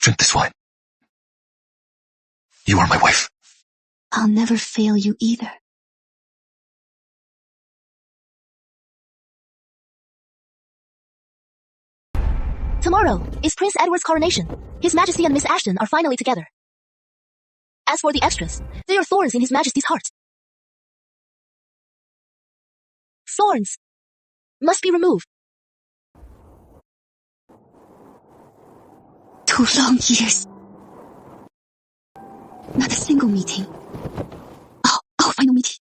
Drink this wine. You are my wife. I'll never fail you either. Tomorrow is Prince Edward's coronation. His Majesty and Miss Ashton are finally together. As for the extras, they are thorns in His Majesty's heart. Thorns must be removed. 2 long years. Not a single meeting. Our final meeting.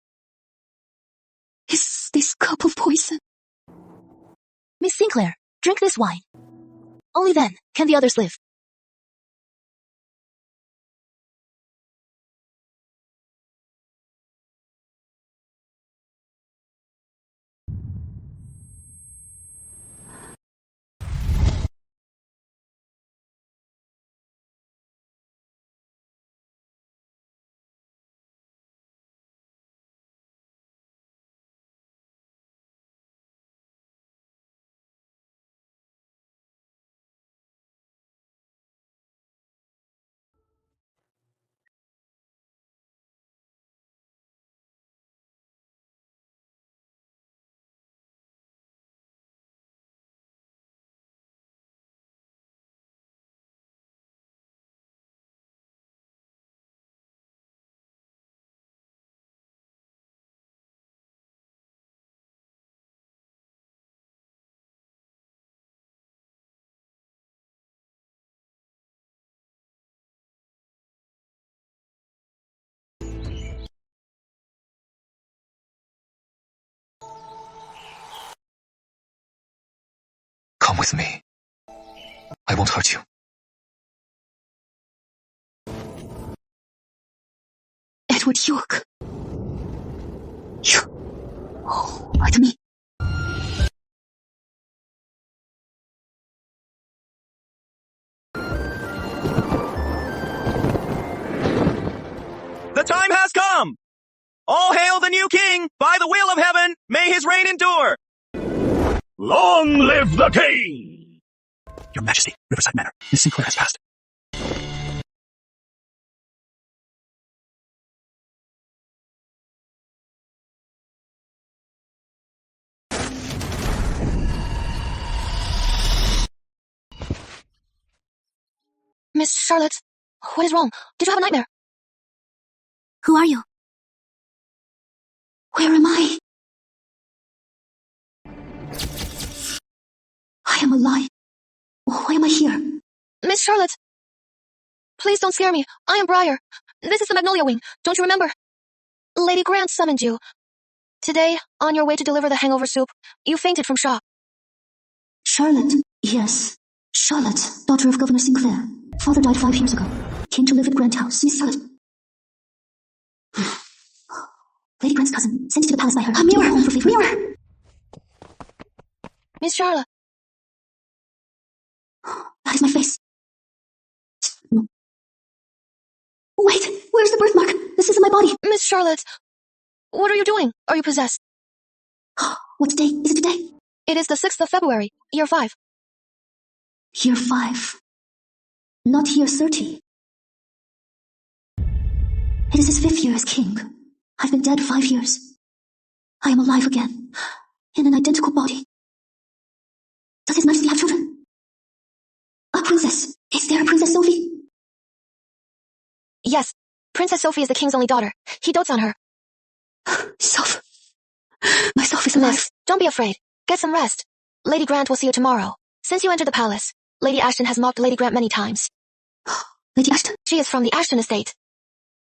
Is this cup of poison? Miss Sinclair, drink this wine. Only then can the others live. Come with me. I won't hurt you. Edward York. You. Oh, pardon me. The time has come! All hail the new king! By the will of heaven, may his reign endure! Long live the king! Your Majesty, Riverside Manor. Miss Sinclair has passed. Miss Charlotte, what is wrong? Did you have a nightmare? Who are you? Where am I? I am alive. Why am I here? Miss Charlotte, please don't scare me. I am Briar. This is the Magnolia Wing. Don't you remember? Lady Grant summoned you. Today, on your way to deliver the hangover soup, you fainted from shock. Charlotte, yes. Charlotte, daughter of Governor Sinclair. Father died 5 years ago. Came to live at Grant House. Miss Charlotte. Lady Grant's cousin, sent to the palace by her. A mirror! Home for favor. Mirror! Miss Charlotte. That is my face. No. Wait, where's the birthmark? This isn't my body. Miss Charlotte, what are you doing? Are you possessed? What day is it today? It is the 6th of February, year 5. Year 5. Not year 30. It is his 5th year as king. I've been dead 5 years. I am alive again, in an identical body. Does His Majesty have children? A princess. Is there a Princess Sophie? Yes, Princess Sophie is the king's only daughter. He dotes on her. Soph. My Soph is alive. Miss, don't be afraid. Get some rest. Lady Grant will see you tomorrow. Since you entered the palace, Lady Ashton has mocked Lady Grant many times. Lady Ashton? She is from the Ashton estate.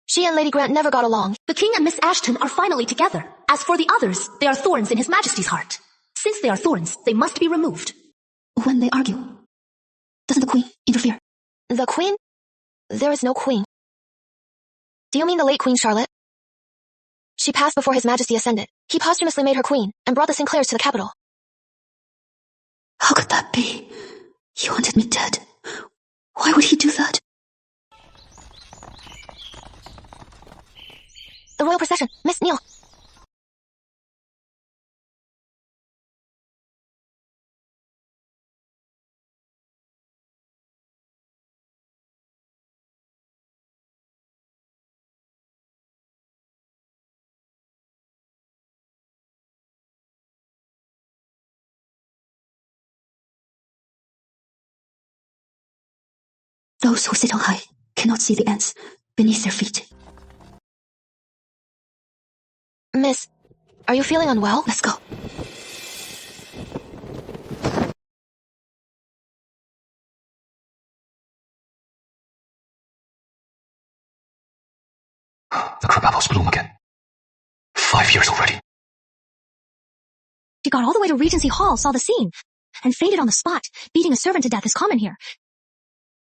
She and Lady Grant never got along. The king and Miss Ashton are finally together. As for the others, they are thorns in His Majesty's heart. Since they are thorns, they must be removed. When they argue, doesn't the queen interfere? The queen? There is no queen. Do you mean the late Queen Charlotte? She passed before His Majesty ascended. He posthumously made her queen and brought the Sinclairs to the capital. How could that be? He wanted me dead. Why would he do that? The royal procession. Miss Neil. Those who sit on high cannot see the ants beneath their feet. Miss, are you feeling unwell? Let's go. The crabapple bloom again. 5 years already. She got all the way to Regency Hall, saw the scene, and fainted on the spot. Beating a servant to death is common here.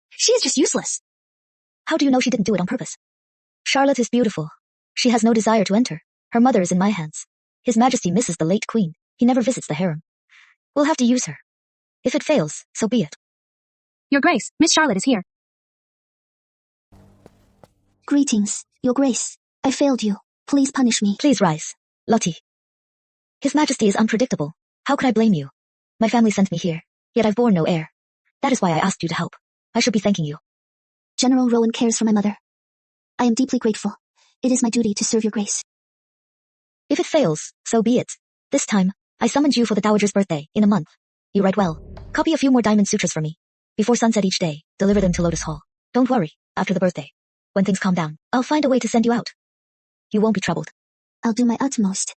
She is just useless. How do you know she didn't do it on purpose? Charlotte is beautiful. She has no desire to enter. Her mother is in my hands. His Majesty misses the late queen. He never visits the harem. We'll have to use her. If it fails, so be it. Your Grace, Miss Charlotte is here. Greetings, Your Grace. I failed you. Please punish me. Please rise. Lottie. His Majesty is unpredictable. How could I blame you? My family sent me here, yet I've borne no heir. That is why I asked you to help. I should be thanking you. General Rowan cares for my mother. I am deeply grateful. It is my duty to serve Your Grace. If it fails, so be it. This time, I summoned you for the Dowager's birthday, in a month. You write well. Copy a few more diamond sutras for me. Before sunset each day, deliver them to Lotus Hall. Don't worry, after the birthday. When things calm down, I'll find a way to send you out. You won't be troubled. I'll do my utmost.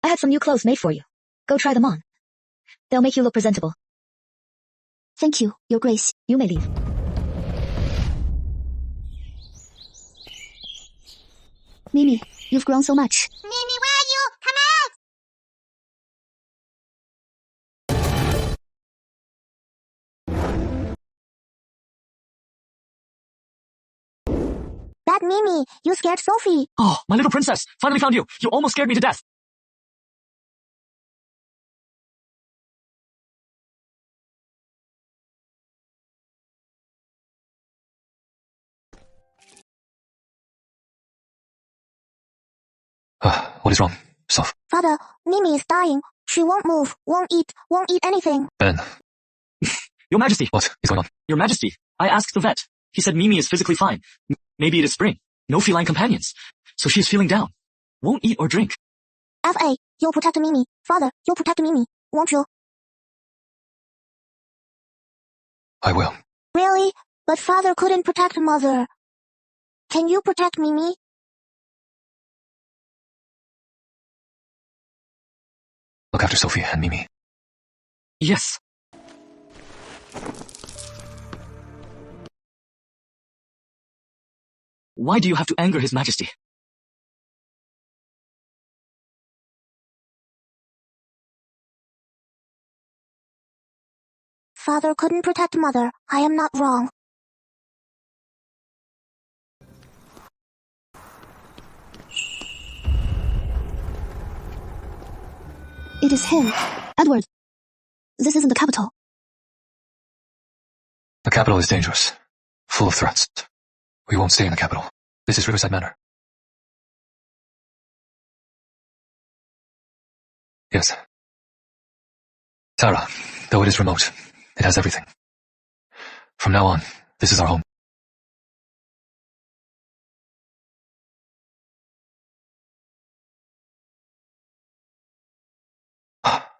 I had some new clothes made for you. Go try them on. They'll make you look presentable. Thank you, Your Grace. You may leave. Mimi, you've grown so much. Mimi, where are you? Come out! That Mimi, you scared Sophie. Oh, my little princess! Finally found you! You almost scared me to death! What is wrong, Soph? Father, Mimi is dying. She won't move, won't eat anything. Ben, Your Majesty! what is going on? Your Majesty! I asked the vet. He said Mimi is physically fine. Maybe it is spring. No feline companions. So she is feeling down. Won't eat or drink. F.A., you'll protect Mimi. Father, you'll protect Mimi, won't you? I will. Really? But Father couldn't protect Mother. Can you protect Mimi? Look after Sophie and Mimi. Yes. Why do you have to anger His Majesty? Father couldn't protect Mother. I am not wrong. It is him. Edward. This isn't the capital. The capital is dangerous. Full of threats. We won't stay in the capital. This is Riverside Manor. Yes. Tara, though it is remote, it has everything. From now on, this is our home.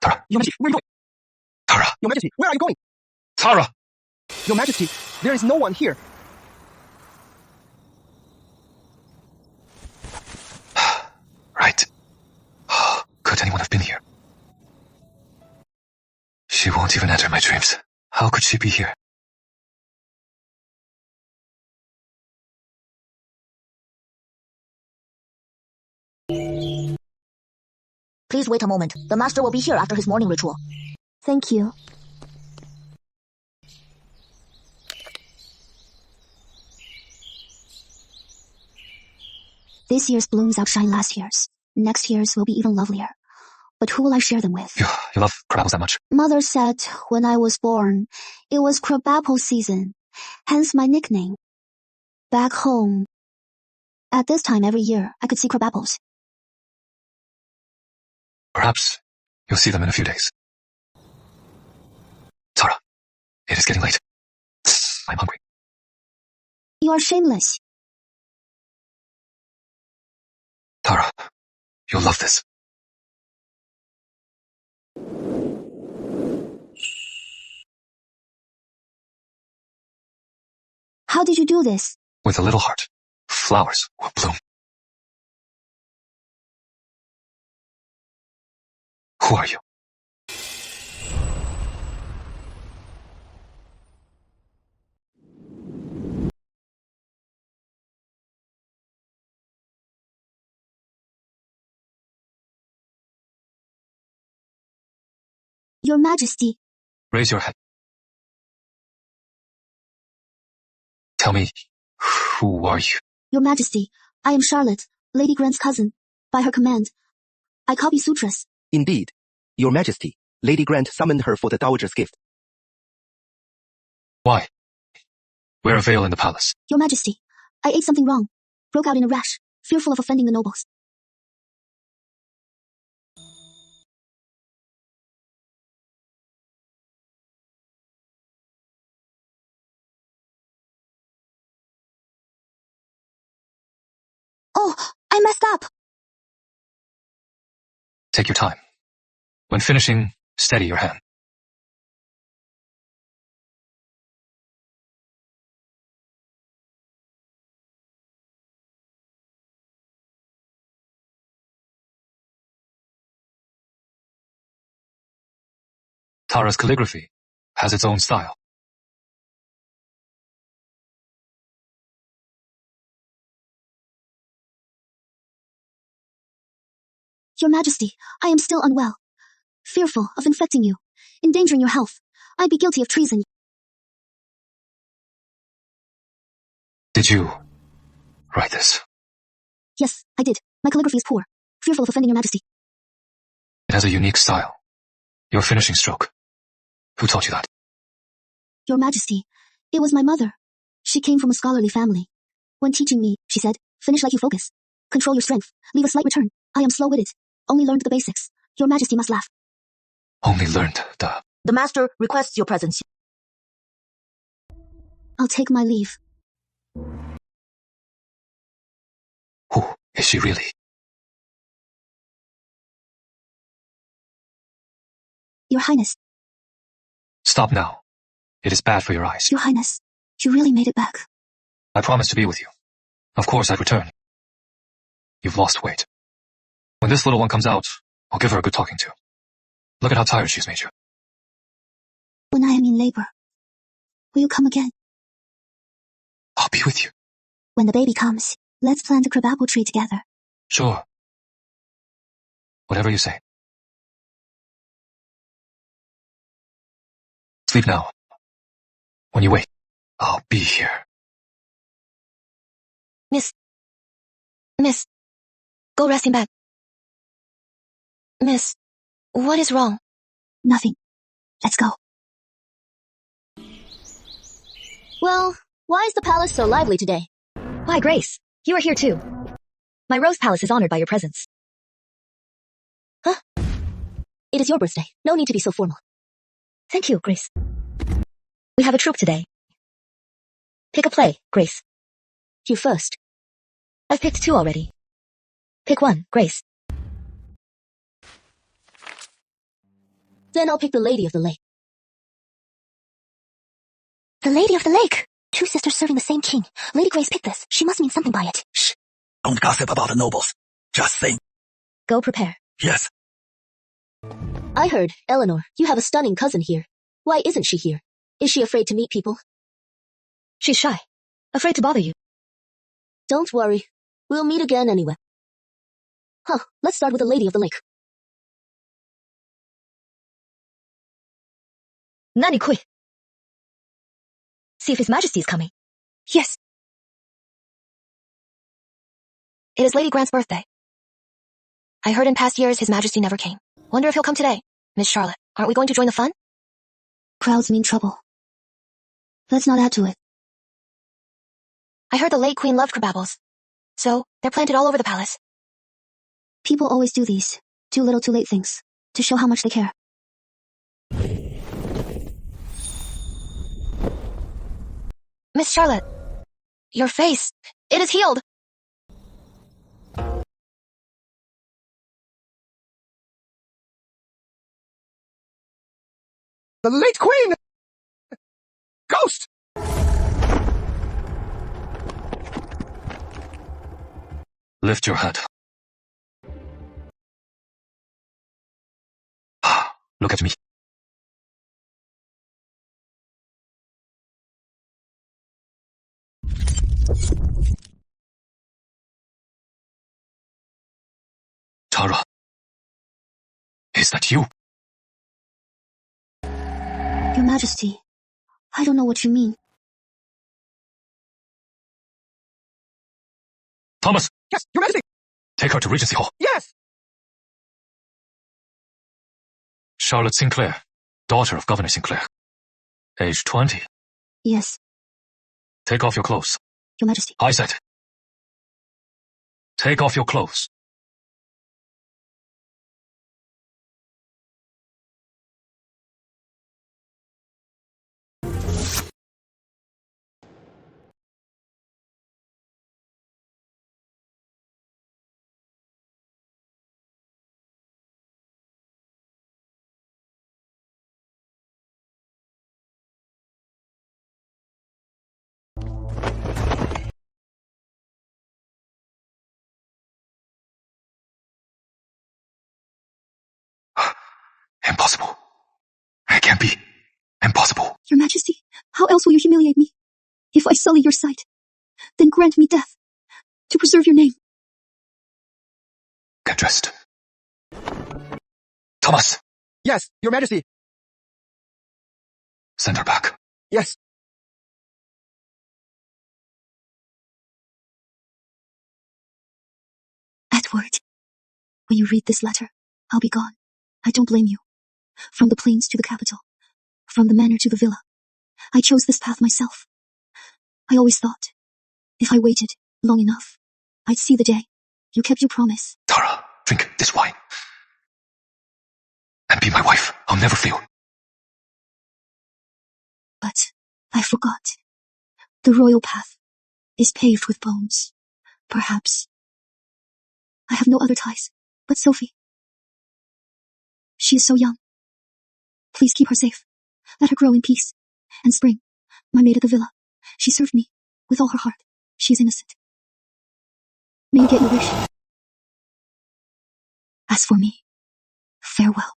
Tara. Your Majesty, where are you going? Tara. Your Majesty, where are you going? Tara! Your Majesty, there is no one here. Right. Could anyone have been here? She won't even enter my dreams. How could she be here? Please wait a moment. The master will be here after his morning ritual. Thank you. This year's blooms outshine last year's. Next year's will be even lovelier. But who will I share them with? You love crabapples that much? Mother said when I was born, it was crabapple season, hence my nickname. Back home, at this time every year, I could see crabapples. Perhaps you'll see them in a few days. Tara, it is getting late. I'm hungry. You are shameless. Tara, you'll love this. How did you do this? With a little heart, flowers will bloom. Who are you? Your Majesty. Raise your head. Tell me, who are you? Your Majesty, I am Charlotte, Lady Grant's cousin. By her command, I copy sutras. Indeed. Your Majesty, Lady Grant summoned her for the Dowager's gift. Why? Wear a veil in the palace. Your Majesty, I ate something wrong. Broke out in a rash, fearful of offending the nobles. Oh, I messed up. Take your time. When finishing, steady your hand. Tara's calligraphy has its own style. Your Majesty, I am still unwell. Fearful of infecting you, endangering your health. I'd be guilty of treason. Did you write this? Yes, I did. My calligraphy is poor. Fearful of offending your Majesty. It has a unique style. Your finishing stroke. Who taught you that? Your Majesty, it was my mother. She came from a scholarly family. When teaching me, she said, finish like you focus. Control your strength. Leave a slight return. I am slow-witted. Only learned the basics. Your Majesty must laugh. Only learned the... The master requests your presence. I'll take my leave. Who is she really? Your Highness. Stop now. It is bad for your eyes. Your Highness, you really made it back. I promised to be with you. Of course I'd return. You've lost weight. When this little one comes out, I'll give her a good talking to. Look at how tired she's made you. When I am in labor, will you come again? I'll be with you. When the baby comes, let's plant a crabapple tree together. Sure. Whatever you say. Sleep now. When you wake, I'll be here. Miss, go rest in bed. Miss, what is wrong? Nothing. Let's go. Well, why is the palace so lively today? Why, Grace, you are here too. My Rose Palace is honored by your presence. Huh? It is your birthday. No need to be so formal. Thank you, Grace. We have a troupe today. Pick a play, Grace. You first. I've picked 2 already. Pick 1, Grace. Then I'll pick The Lady of the Lake. The Lady of the Lake. 2 sisters serving the same king. Lady Grace picked this. She must mean something by it. Shh. Don't gossip about the nobles. Just think. Go prepare. Yes. I heard, Eleanor, you have a stunning cousin here. Why isn't she here? Is she afraid to meet people? She's shy. Afraid to bother you. Don't worry. We'll meet again anyway. Let's start with the Lady of the Lake. Nani Kui. See if His Majesty is coming. Yes. It is Lady Grant's birthday. I heard in past years His Majesty never came. Wonder if he'll come today. Miss Charlotte, aren't we going to join the fun? Crowds mean trouble. Let's not add to it. I heard the late Queen loved crabapple. So, they're planted all over the palace. People always do these too little too late things to show how much they care. Miss Charlotte, your face, it is healed. The late queen! Ghost! Lift your head. Look at me. Tara. Is that you? Your Majesty, I don't know what you mean. Thomas! Yes, Your Majesty! Take her to Regency Hall. Yes! Charlotte Sinclair, daughter of Governor Sinclair. Age 20. Yes, Take off your clothes. Your Majesty. I said. Take off your clothes. Impossible. It can't be. Impossible. Your Majesty, how else will you humiliate me? If I sully your sight, then grant me death, to preserve your name. Get dressed. Thomas, Yes, Your Majesty! send her back. Yes! Edward, when you read this letter, I'll be gone. I don't blame you. From the plains to the capital, from the manor to the villa, I chose this path myself. I always thought, if I waited long enough, I'd see the day. You kept your promise. Tara, drink this wine. And be my wife. I'll never fail. But I forgot. The royal path is paved with bones. Perhaps. I have no other ties but Sophie. She is so young. Please keep her safe. Let her grow in peace. And Spring, my maid at the villa, she served me with all her heart. She is innocent. May you get your wish. As for me, farewell.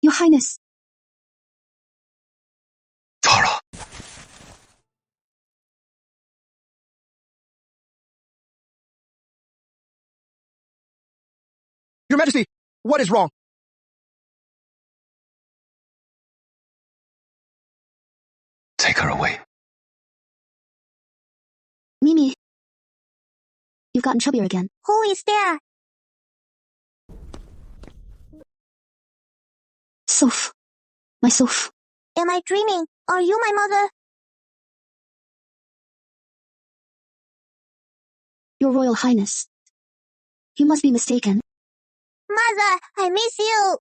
Your Highness. Tara. Your Majesty! What is wrong? Take her away. Mimi. You've gotten chubbier again. Who is there? Soph. My Soph. Am I dreaming? Are you my mother? Your Royal Highness. You must be mistaken. Mother, I miss you.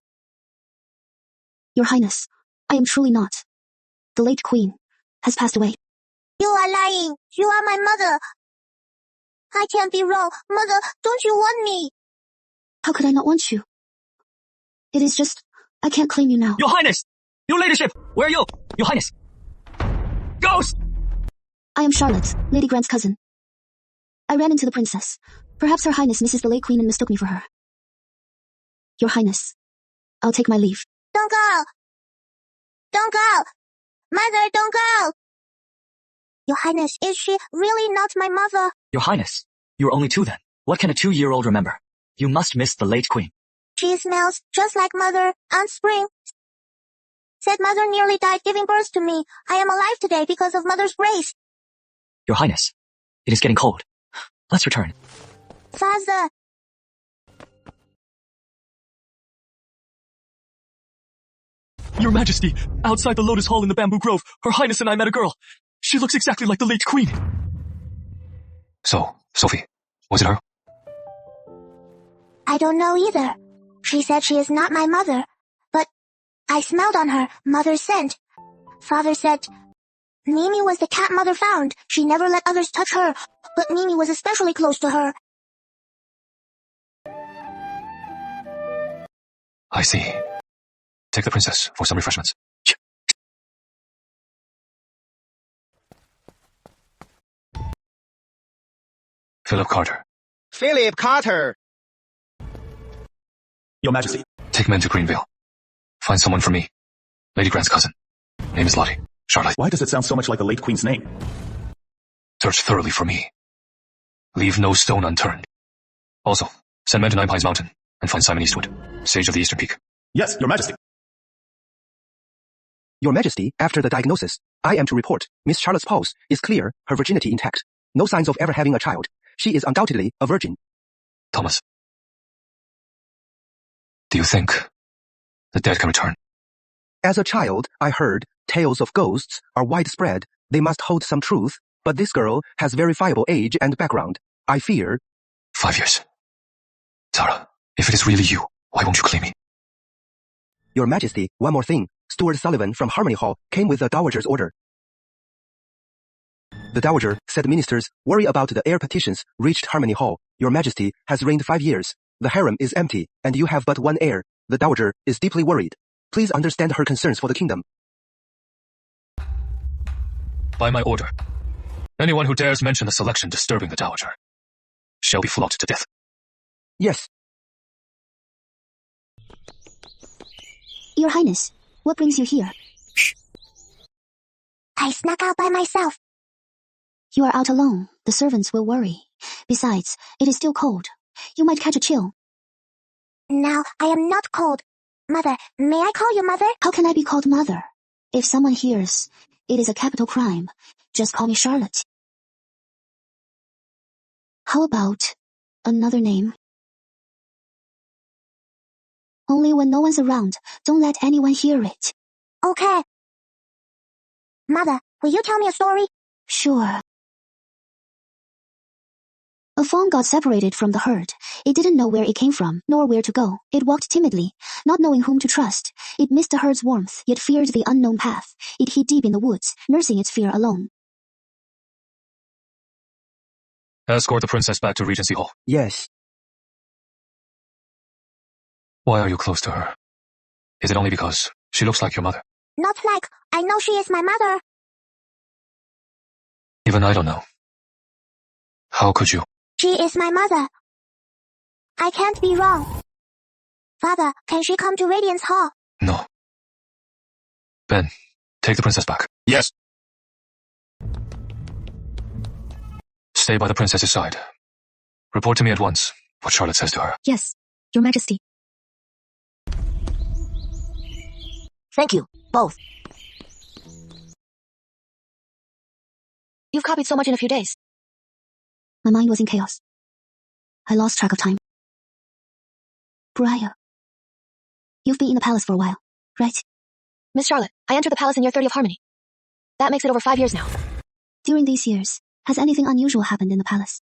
Your Highness, I am truly not. The late Queen has passed away. You are lying. You are my mother. I can't be wrong. Mother, don't you want me? How could I not want you? It is just, I can't claim you now. Your Highness! Your Ladyship! Where are you? Your Highness! Ghost! I am Charlotte, Lady Grant's cousin. I ran into the princess. Perhaps Her Highness misses the late Queen and mistook me for her. Your Highness, I'll take my leave. Don't go. Don't go. Mother, don't go. Your Highness, is she really not my mother? Your Highness, you're only 2 then. What can a 2-year-old remember? You must miss the late Queen. She smells just like Mother. Aunt Spring said Mother nearly died giving birth to me. I am alive today because of Mother's grace. Your Highness, it is getting cold. Let's return. Father. Your Majesty, outside the Lotus Hall in the Bamboo Grove, Her Highness and I met a girl. She looks exactly like the late Queen. So, Sophie, was it her? I don't know either. She said she is not my mother, but I smelled on her Mother's scent. Father said Mimi was the cat Mother found. She never let others touch her, but Mimi was especially close to her. I see. Take the princess for some refreshments. Philip Carter. Philip Carter. Your Majesty. Take men to Greenvale. Find someone for me. Lady Grant's cousin. Name is Lottie. Charlotte. Why does it sound so much like the late Queen's name? Search thoroughly for me. Leave no stone unturned. Also, send men to Nine Pines Mountain and find Simon Eastwood, sage of the Eastern Peak. Yes, Your Majesty. Your Majesty, after the diagnosis, I am to report Miss Charlotte's pulse is clear, her virginity intact. No signs of ever having a child. She is undoubtedly a virgin. Thomas. Do you think the dead can return? As a child, I heard tales of ghosts are widespread. They must hold some truth, but this girl has verifiable age and background. I fear... 5 years. Tara, if it is really you, why won't you claim me? Your Majesty, one more thing. Steward Sullivan from Harmony Hall came with the Dowager's order. The Dowager said ministers worry about the heir petitions reached Harmony Hall. Your Majesty has reigned 5 years. The harem is empty, and you have but one heir. The Dowager is deeply worried. Please understand her concerns for the kingdom. By my order, anyone who dares mention the selection disturbing the Dowager shall be flogged to death. Yes. Your Highness, what brings you here? I snuck out by myself. You are out alone. The servants will worry. Besides, it is still cold. You might catch a chill. Now, I am not cold. Mother, may I call you Mother? How can I be called Mother? If someone hears, it is a capital crime. Just call me Charlotte. How about another name? Only when no one's around, don't let anyone hear it. Okay. Mother, will you tell me a story? Sure. A fawn got separated from the herd. It didn't know where it came from, nor where to go. It walked timidly, not knowing whom to trust. It missed the herd's warmth, yet feared the unknown path. It hid deep in the woods, nursing its fear alone. Escort the princess back to Regency Hall. Yes. Why are you close to her? Is it only because she looks like your mother? Not like I know she is my mother. Even I don't know. How could you? She is my mother. I can't be wrong. Father, can she come to Radiance Hall? No. Ben, take the princess back. Yes. Stay by the princess's side. Report to me at once what Charlotte says to her. Yes, Your Majesty. Thank you, both. You've copied so much in a few days. My mind was in chaos. I lost track of time. Briar. You've been in the palace for a while, right? Miss Charlotte, I entered the palace in year 30 of Harmony. That makes it over 5 years now. During these years, has anything unusual happened in the palace?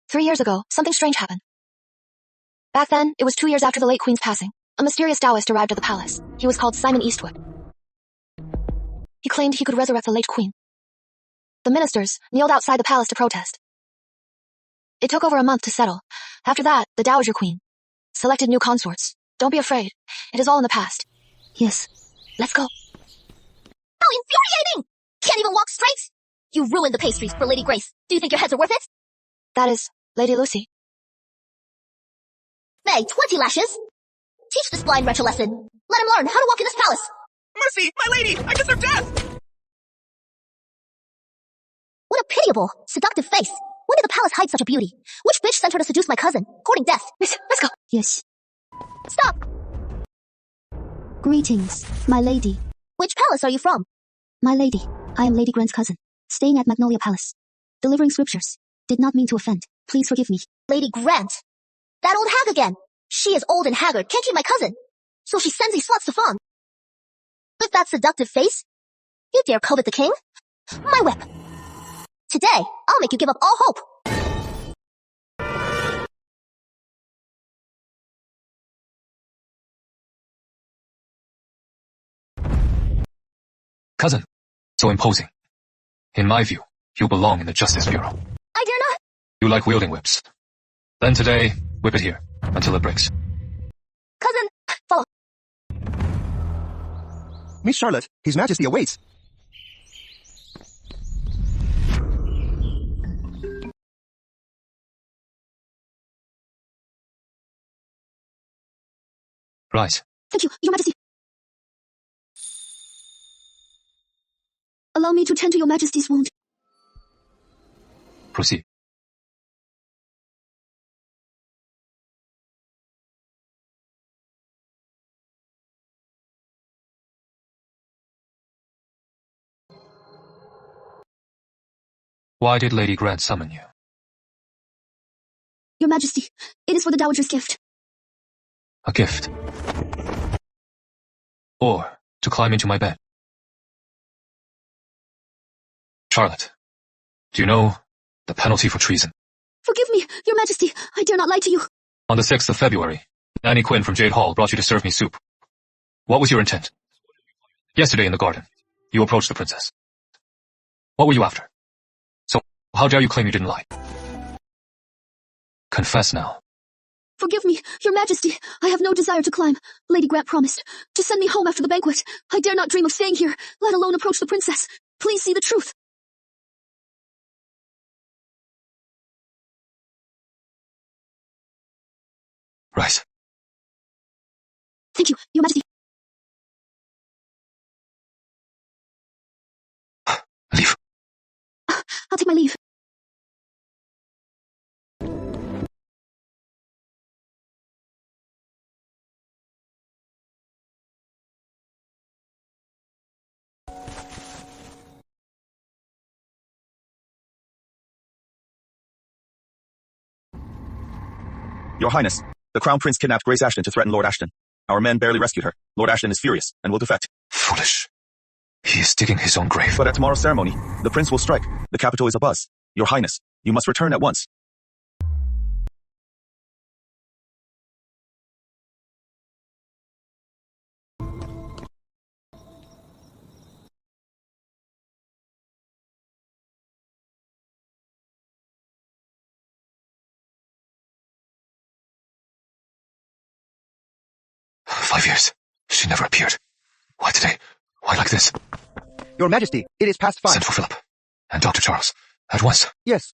3 years ago, something strange happened. Back then, it was 2 years after the late Queen's passing. A mysterious Taoist arrived at the palace. He was called Simon Eastwood. He claimed he could resurrect the late Queen. The ministers kneeled outside the palace to protest. It took over a month to settle. After that, the Dowager Queen selected new consorts. Don't be afraid. It is all in the past. Yes. Let's go. How infuriating! Can't even walk straight! You ruined the pastries for Lady Grace. Do you think your heads are worth it? That is Lady Lucy. May, 20 lashes! Teach this blind wretch a lesson. Let him learn how to walk in this palace. Mercy, my lady! I deserve death! What a pitiable, seductive face. When did the palace hide such a beauty? Which bitch sent her to seduce my cousin? Courting death. Let's go. Yes. Stop! Greetings, my lady. Which palace are you from? My lady, I am Lady Grant's cousin, staying at Magnolia Palace. Delivering scriptures. Did not mean to offend. Please forgive me. Lady Grant. That old hag again. She is old and haggard, can't keep my cousin. So she sends these sluts to fawn. With that seductive face? You dare covet the king? My whip. Today, I'll make you give up all hope. Cousin, so imposing. In my view, you belong in the Justice Bureau. I dare not. You like wielding whips. Then today, whip it here, until it breaks. Cousin, follow. Miss Charlotte, His Majesty awaits. Right. Thank you, Your Majesty. Allow me to tend to Your Majesty's wound. Proceed. Why did Lady Grant summon you? Your Majesty, it is for the Dowager's gift. A gift. Or to climb into my bed. Charlotte, do you know the penalty for treason? Forgive me, Your Majesty. I dare not lie to you. On the 6th of February, Nanny Quinn from Jade Hall brought you to serve me soup. What was your intent? Yesterday in the garden, you approached the princess. What were you after? So, how dare you claim you didn't lie? Confess now. Forgive me, Your Majesty. I have no desire to climb. Lady Grant promised to send me home after the banquet. I dare not dream of staying here, let alone approach the princess. Please see the truth. Right. Thank you, Your Majesty. Leave. I'll take my leave. Your Highness, the Crown Prince kidnapped Grace Ashton to threaten Lord Ashton. Our men barely rescued her. Lord Ashton is furious and will defect. Foolish. He is digging his own grave. But at tomorrow's ceremony, the prince will strike. The capital is abuzz. Your Highness, you must return at once. "5 years. She never appeared. Why today? Why like this?" Your Majesty, it is past 5. Send for Philip. And Dr. Charles. At once. Yes.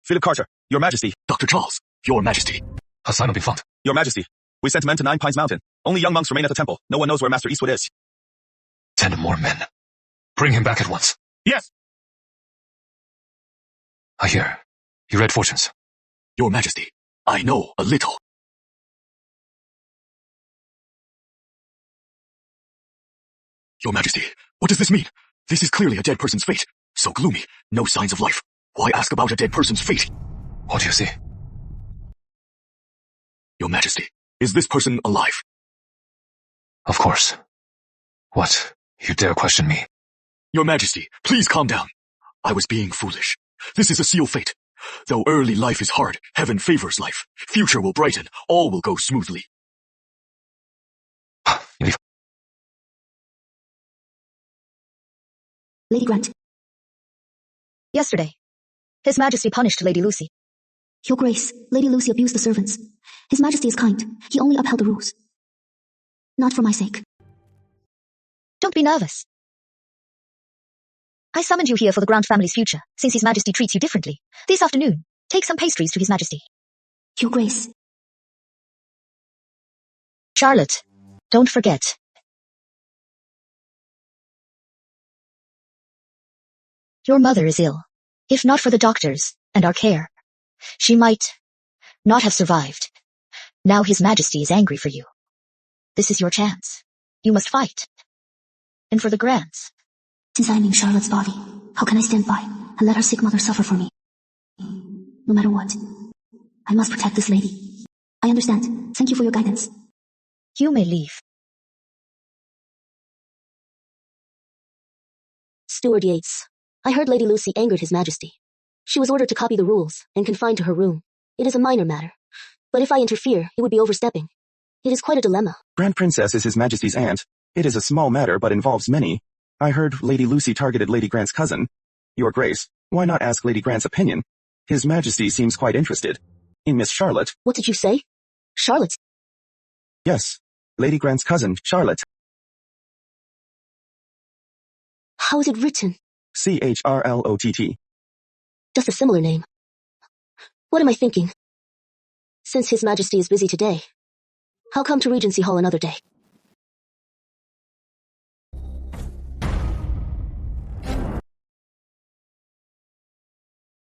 Philip Carter, Your Majesty. Dr. Charles, Your Majesty. Has Simon been found? Your Majesty, we sent men to Nine Pines Mountain. Only young monks remain at the temple. No one knows where Master Eastwood is. Send more men. Bring him back at once. Yes! I hear. You read fortunes. Your Majesty, I know a little. Your Majesty, what does this mean? This is clearly a dead person's fate. So gloomy, no signs of life. Why ask about a dead person's fate? What do you see? Your Majesty, is this person alive? Of course. What? You dare question me? Your Majesty, please calm down. I was being foolish. This is a sealed fate. Though early life is hard, heaven favors life. Future will brighten. All will go smoothly. You leave. Lady Grant. Yesterday, His Majesty punished Lady Lucy. Your Grace, Lady Lucy abused the servants. His Majesty is kind. He only upheld the rules. Not for my sake. Don't be nervous. I summoned you here for the Grant family's future, since His Majesty treats you differently. This afternoon, take some pastries to His Majesty. Your Grace. Charlotte, don't forget. Your mother is ill. If not for the doctors and our care, she might not have survived. Now His Majesty is angry for you. This is your chance. You must fight. And for the Grants. Since I am in Charlotte's body, how can I stand by and let her sick mother suffer for me? No matter what, I must protect this lady. I understand. Thank you for your guidance. You may leave. Steward Yates, I heard Lady Lucy angered His Majesty. She was ordered to copy the rules and confined to her room. It is a minor matter, but if I interfere, it would be overstepping. It is quite a dilemma. Grand Princess is His Majesty's aunt. It is a small matter, but involves many. I heard Lady Lucy targeted Lady Grant's cousin. Your Grace, why not ask Lady Grant's opinion? His Majesty seems quite interested in Miss Charlotte. What did you say? Charlotte? Yes, Lady Grant's cousin, Charlotte. How is it written? Charlott. Just a similar name. What am I thinking? Since His Majesty is busy today, how come to Regency Hall another day?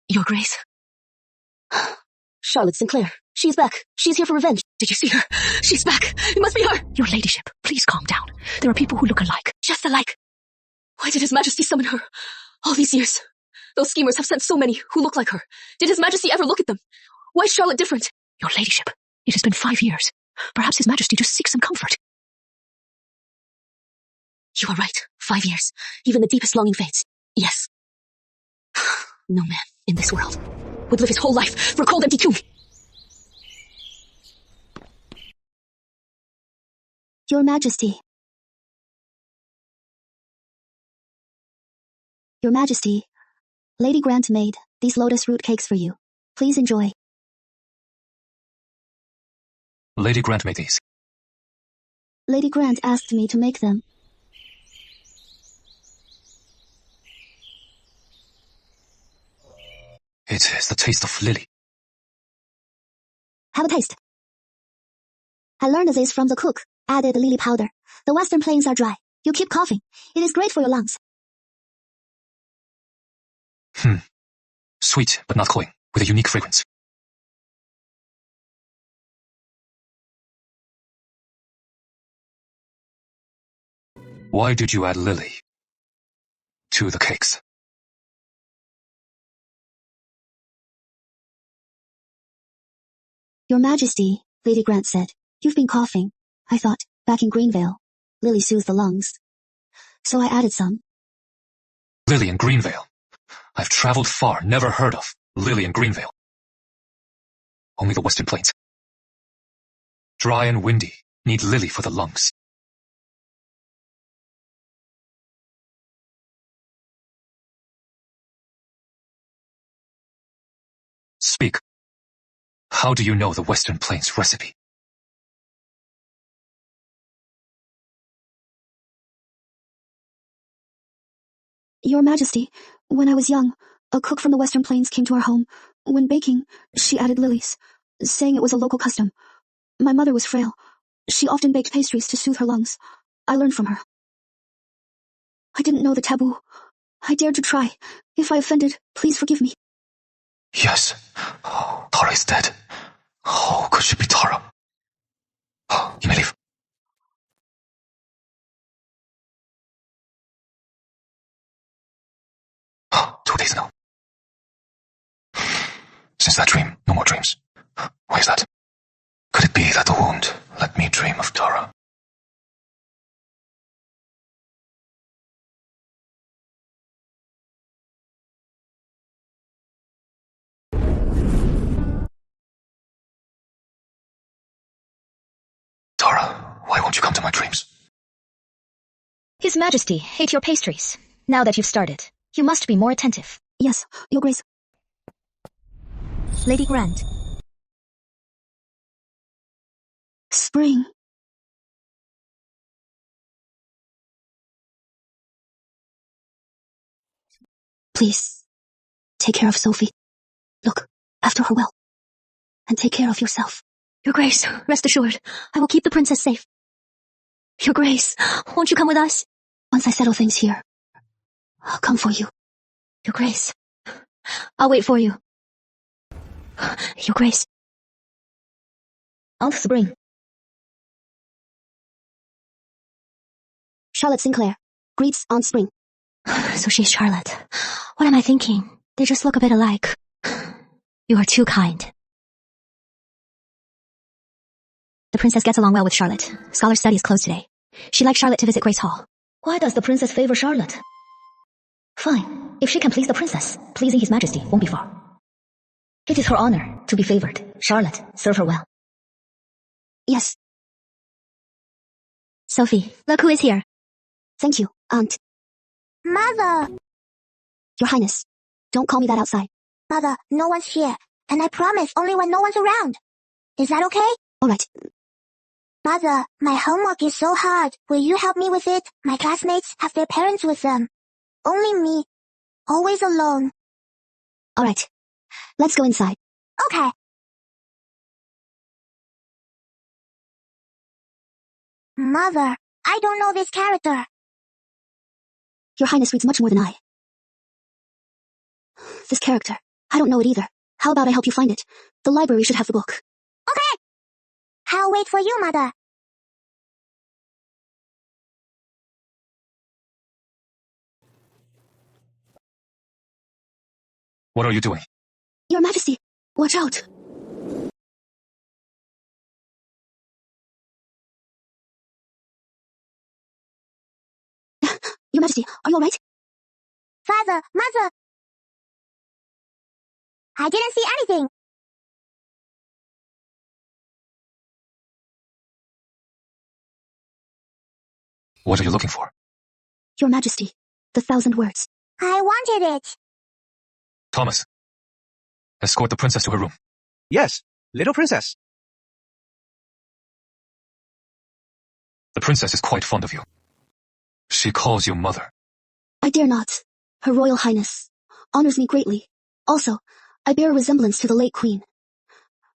Your Grace. Charlotte Sinclair. She's back. She's here for revenge. Did you see her? She's back. It must be her. Your ladyship, please calm down. There are people who look alike. Just alike. Why did His Majesty summon her? All these years. Those schemers have sent so many who look like her. Did His Majesty ever look at them? Why is Charlotte different? Your ladyship, it has been 5 years. Perhaps His Majesty just seeks some comfort. You are right. 5 years. Even the deepest longing fades. Yes. No man in this world would live his whole life for a cold, empty tomb. Your Majesty. Your Majesty, Lady Grant made these lotus root cakes for you. Please enjoy. Lady Grant made these. Lady Grant asked me to make them. It is the taste of lily. Have a taste. I learned this from the cook. Added lily powder. The western plains are dry. You keep coughing. It is great for your lungs. Sweet, but not cloying, with a unique fragrance. Why did you add lily to the cakes? Your Majesty, Lady Grant said, you've been coughing. I thought, back in Greenvale, lily soothes the lungs. So I added some. Lily in Greenvale. I've traveled far, never heard of lily in Greenvale. Only the Western Plains. Dry and windy, need lily for the lungs. Speak. How do you know the Western Plains recipe? Your Majesty, when I was young, a cook from the Western Plains came to our home. When baking, she added lilies, saying it was a local custom. My mother was frail. She often baked pastries to soothe her lungs. I learned from her. I didn't know the taboo. I dared to try. If I offended, please forgive me. Yes. Oh, Tara is dead. How could she be Tara? You may leave. Two days now. Since that dream, no more dreams. Why is that? Could it be that the wound let me dream of Tara? Tara, why won't you come to my dreams? His Majesty ate your pastries. Now that you've started, you must be more attentive. Yes, Your Grace. Lady Grant. Spring. Please, take care of Sophie. Look after her well. And take care of yourself. Your Grace, rest assured, I will keep the princess safe. Your Grace, won't you come with us? Once I settle things here, I'll come for you. Your Grace, I'll wait for you. Your Grace. Aunt Spring. Charlotte Sinclair greets Aunt Spring. So she's Charlotte. What am I thinking? They just look a bit alike. You are too kind. The princess gets along well with Charlotte. Scholar's study is closed today. She'd like Charlotte to visit Grace Hall. Why does the princess favor Charlotte? Fine. If she can please the princess, pleasing His Majesty won't be far. It is her honor to be favored. Charlotte, serve her well. Yes. Sophie, look who is here. Thank you, Aunt. Mother! Your Highness, don't call me that outside. Mother, no one's here, and I promise only when no one's around. Is that okay? All right. Mother, my homework is so hard. Will you help me with it? My classmates have their parents with them. Only me. Always alone. All right. Let's go inside. Okay. Mother, I don't know this character. Your Highness reads much more than I. This character, I don't know it either. How about I help you find it? The library should have the book. Okay. I'll wait for you, Mother. What are you doing? Your Majesty, watch out. Your Majesty, are you all right? Father, Mother. I didn't see anything. What are you looking for? Your Majesty, the 1,000 words. I wanted it. Thomas, escort the princess to her room. Yes, little princess. The princess is quite fond of you. She calls you mother. I dare not. Her Royal Highness honors me greatly. Also, I bear a resemblance to the late queen.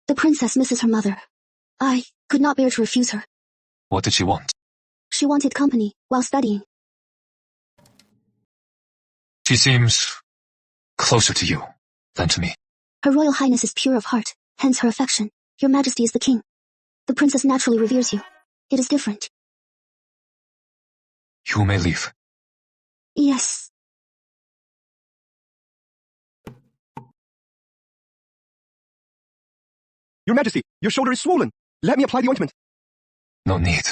The princess misses her mother. I could not bear to refuse her. What did she want? She wanted company while studying. She seems closer to you than to me. Her Royal Highness is pure of heart, hence her affection. Your Majesty is the king. The princess naturally reveres you. It is different. You may leave. Yes. Your Majesty, your shoulder is swollen. Let me apply the ointment. No need.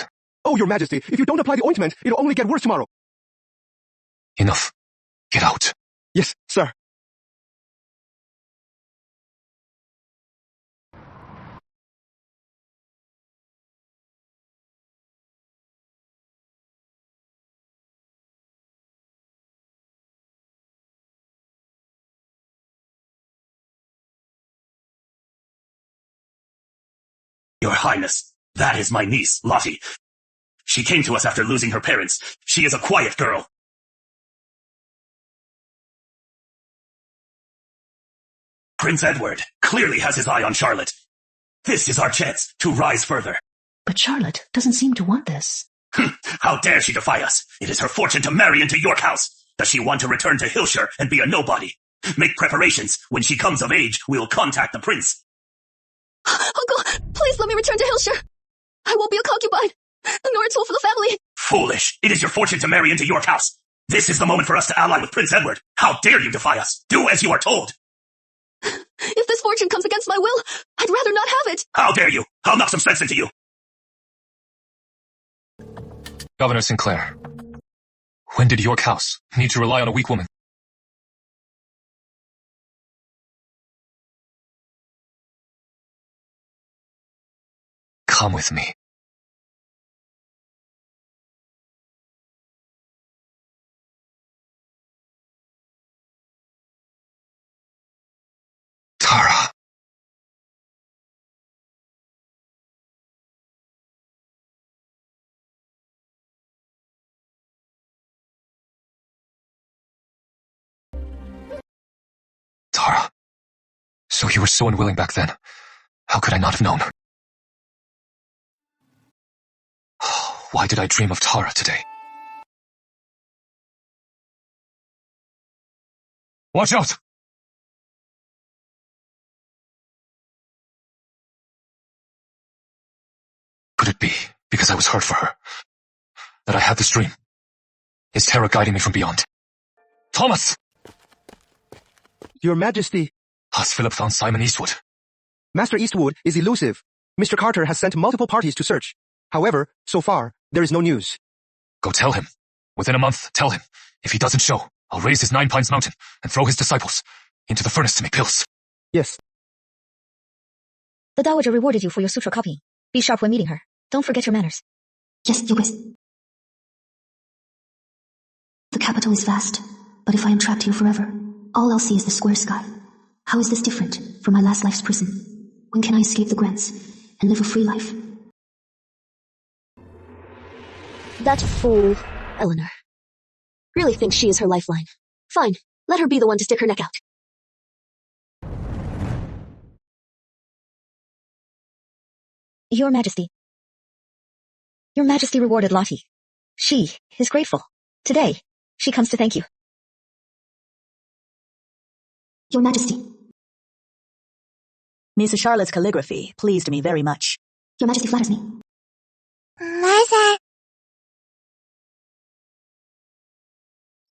Oh, Your Majesty, if you don't apply the ointment, it'll only get worse tomorrow. Enough. Get out. Yes, sir. Your Highness, that is my niece, Lottie. She came to us after losing her parents. She is a quiet girl. Prince Edward clearly has his eye on Charlotte. This is our chance to rise further. But Charlotte doesn't seem to want this. How dare she defy us? It is her fortune to marry into York House. Does she want to return to Hillshire and be a nobody? Make preparations. When she comes of age, we'll contact the prince. Uncle, please let me return to Hillshire. I won't be a concubine, nor a tool for the family. Foolish. It is your fortune to marry into York House. This is the moment for us to ally with Prince Edward. How dare you defy us? Do as you are told. If this fortune comes against my will, I'd rather not have it. How dare you? I'll knock some sense into you. Governor Sinclair, when did York House need to rely on a weak woman? Come with me. Tara. Tara. So you were so unwilling back then. How could I not have known? Why did I dream of Tara today? Watch out! Could it be because I was hurt for her that I had this dream? Is Tara guiding me from beyond? Thomas! Your Majesty. Has Philip found Simon Eastwood? Master Eastwood is elusive. Mr. Carter has sent multiple parties to search. However, so far, there is no news. Go tell him. Within a month, tell him. If he doesn't show, I'll raise his 9 Pines mountain and throw his disciples into the furnace to make pills. Yes. The Dowager rewarded you for your sutra copying. Be sharp when meeting her. Don't forget your manners. Yes, Your Grace. The capital is vast, but if I am trapped here forever, all I'll see is the square sky. How is this different from my last life's prison? When can I escape the grants and live a free life? That fool, Eleanor, really thinks she is her lifeline. Fine, let her be the one to stick her neck out. Your Majesty. Your Majesty rewarded Lottie. She is grateful. Today, she comes to thank you. Your Majesty. Miss Charlotte's calligraphy pleased me very much. Your Majesty flatters me. Mother!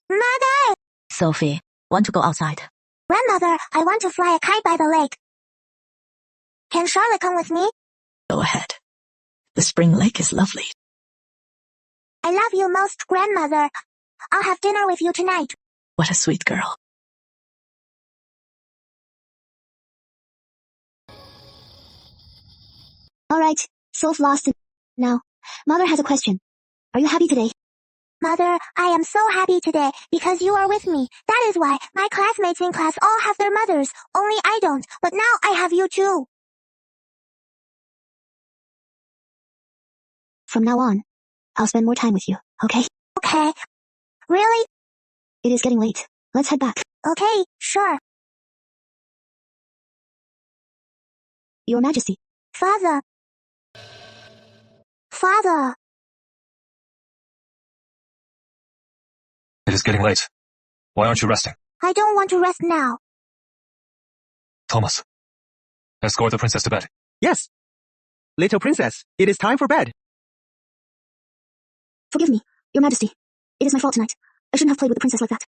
Mother! Sophie, want to go outside? Grandmother, I want to fly a kite by the lake. Can Charlotte come with me? Go ahead. The spring lake is lovely. I love you most, Grandmother. I'll have dinner with you tonight. What a sweet girl. Alright, Soph lost it. Now, Mother has a question. Are you happy today? Mother, I am so happy today because you are with me. That is why my classmates in class all have their mothers. Only I don't, but now I have you too. From now on, I'll spend more time with you, okay? Okay. Really? It is getting late. Let's head back. Okay, sure. Your Majesty. Father. Father. It is getting late. Why aren't you resting? I don't want to rest now. Thomas, escort the princess to bed. Yes. Little princess, it is time for bed. Forgive me, Your Majesty. It is my fault tonight. I shouldn't have played with the princess like that.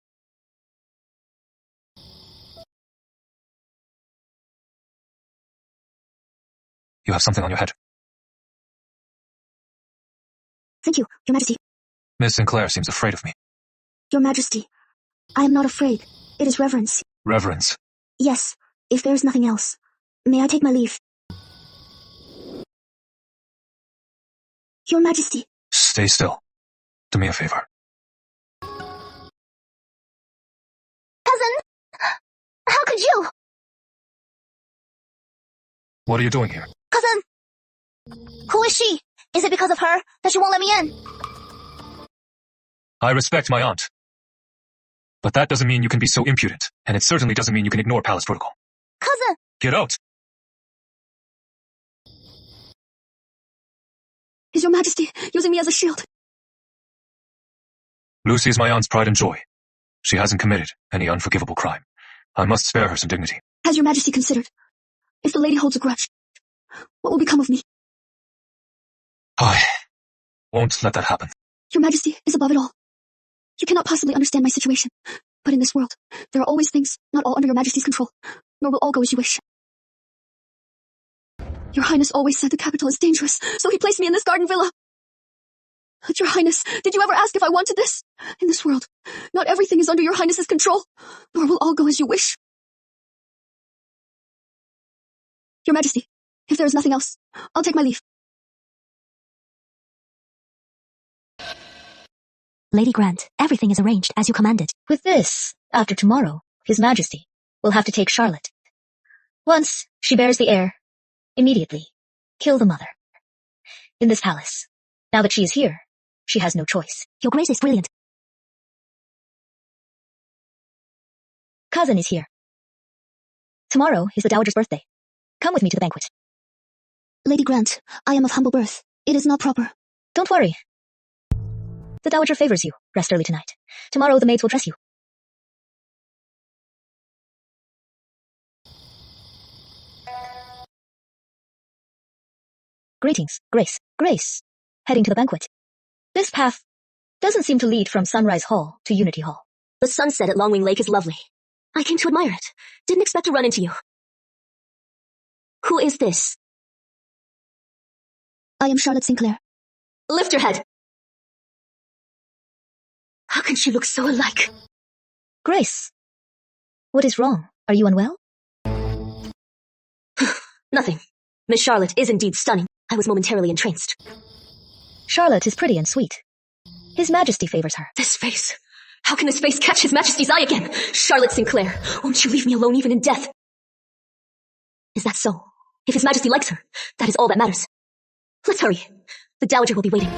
You have something on your head. Thank you, Your Majesty. Miss Sinclair seems afraid of me. Your Majesty, I am not afraid. It is reverence. Reverence? Yes, if there is nothing else. May I take my leave? Your Majesty. Stay still. Do me a favor. Cousin! How could you? What are you doing here? Cousin! Who is she? Is it because of her that she won't let me in? I respect my aunt. But that doesn't mean you can be so impudent, and it certainly doesn't mean you can ignore palace protocol. Cousin! Get out! Is Your Majesty using me as a shield? Lucy is my aunt's pride and joy. She hasn't committed any unforgivable crime. I must spare her some dignity. Has Your Majesty considered, if the lady holds a grudge, what will become of me? I won't let that happen. Your Majesty is above it all. You cannot possibly understand my situation. But in this world, there are always things not all under Your Majesty's control, nor will all go as you wish. Your Highness always said the capital is dangerous, so he placed me in this garden villa. But Your Highness, did you ever ask if I wanted this? In this world, not everything is under Your Highness's control, nor will all go as you wish. Your Majesty, if there is nothing else, I'll take my leave. Lady Grant, everything is arranged as you commanded. With this, after tomorrow, His Majesty will have to take Charlotte. Once she bears the heir, immediately kill the mother. In this palace, now that she is here, she has no choice. Your Grace is brilliant. Cousin is here. Tomorrow is the Dowager's birthday. Come with me to the banquet. Lady Grant, I am of humble birth. It is not proper. Don't worry. The Dowager favors you. Rest early tonight. Tomorrow the maids will dress you. Greetings, Grace. Grace, heading to the banquet. This path doesn't seem to lead from Sunrise Hall to Unity Hall. The sunset at Longwing Lake is lovely. I came to admire it. Didn't expect to run into you. Who is this? I am Charlotte Sinclair. Lift your head. How can she look so alike? Grace, what is wrong? Are you unwell? Nothing. Miss Charlotte is indeed stunning. I was momentarily entranced. Charlotte is pretty and sweet. His Majesty favors her. This face. How can this face catch His Majesty's eye again? Charlotte Sinclair, won't you leave me alone even in death? Is that so? If His Majesty likes her, that is all that matters. Let's hurry. The Dowager will be waiting.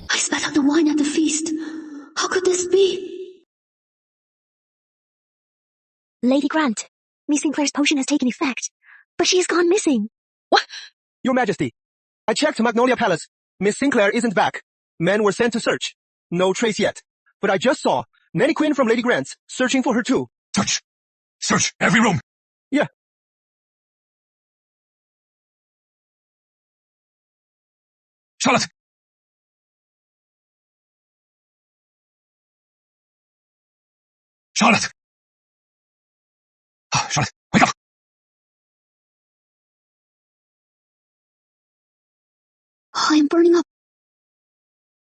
I spat out the wine at the feast. How could this be? Lady Grant, Miss Sinclair's potion has taken effect, but she has gone missing. What? Your Majesty, I checked Magnolia Palace. Miss Sinclair isn't back. Men were sent to search. No trace yet. But I just saw Nanny Quinn from Lady Grant's searching for her too. Search! Search every room! Yeah. Charlotte! Charlotte! Charlotte, wake up! I am burning up.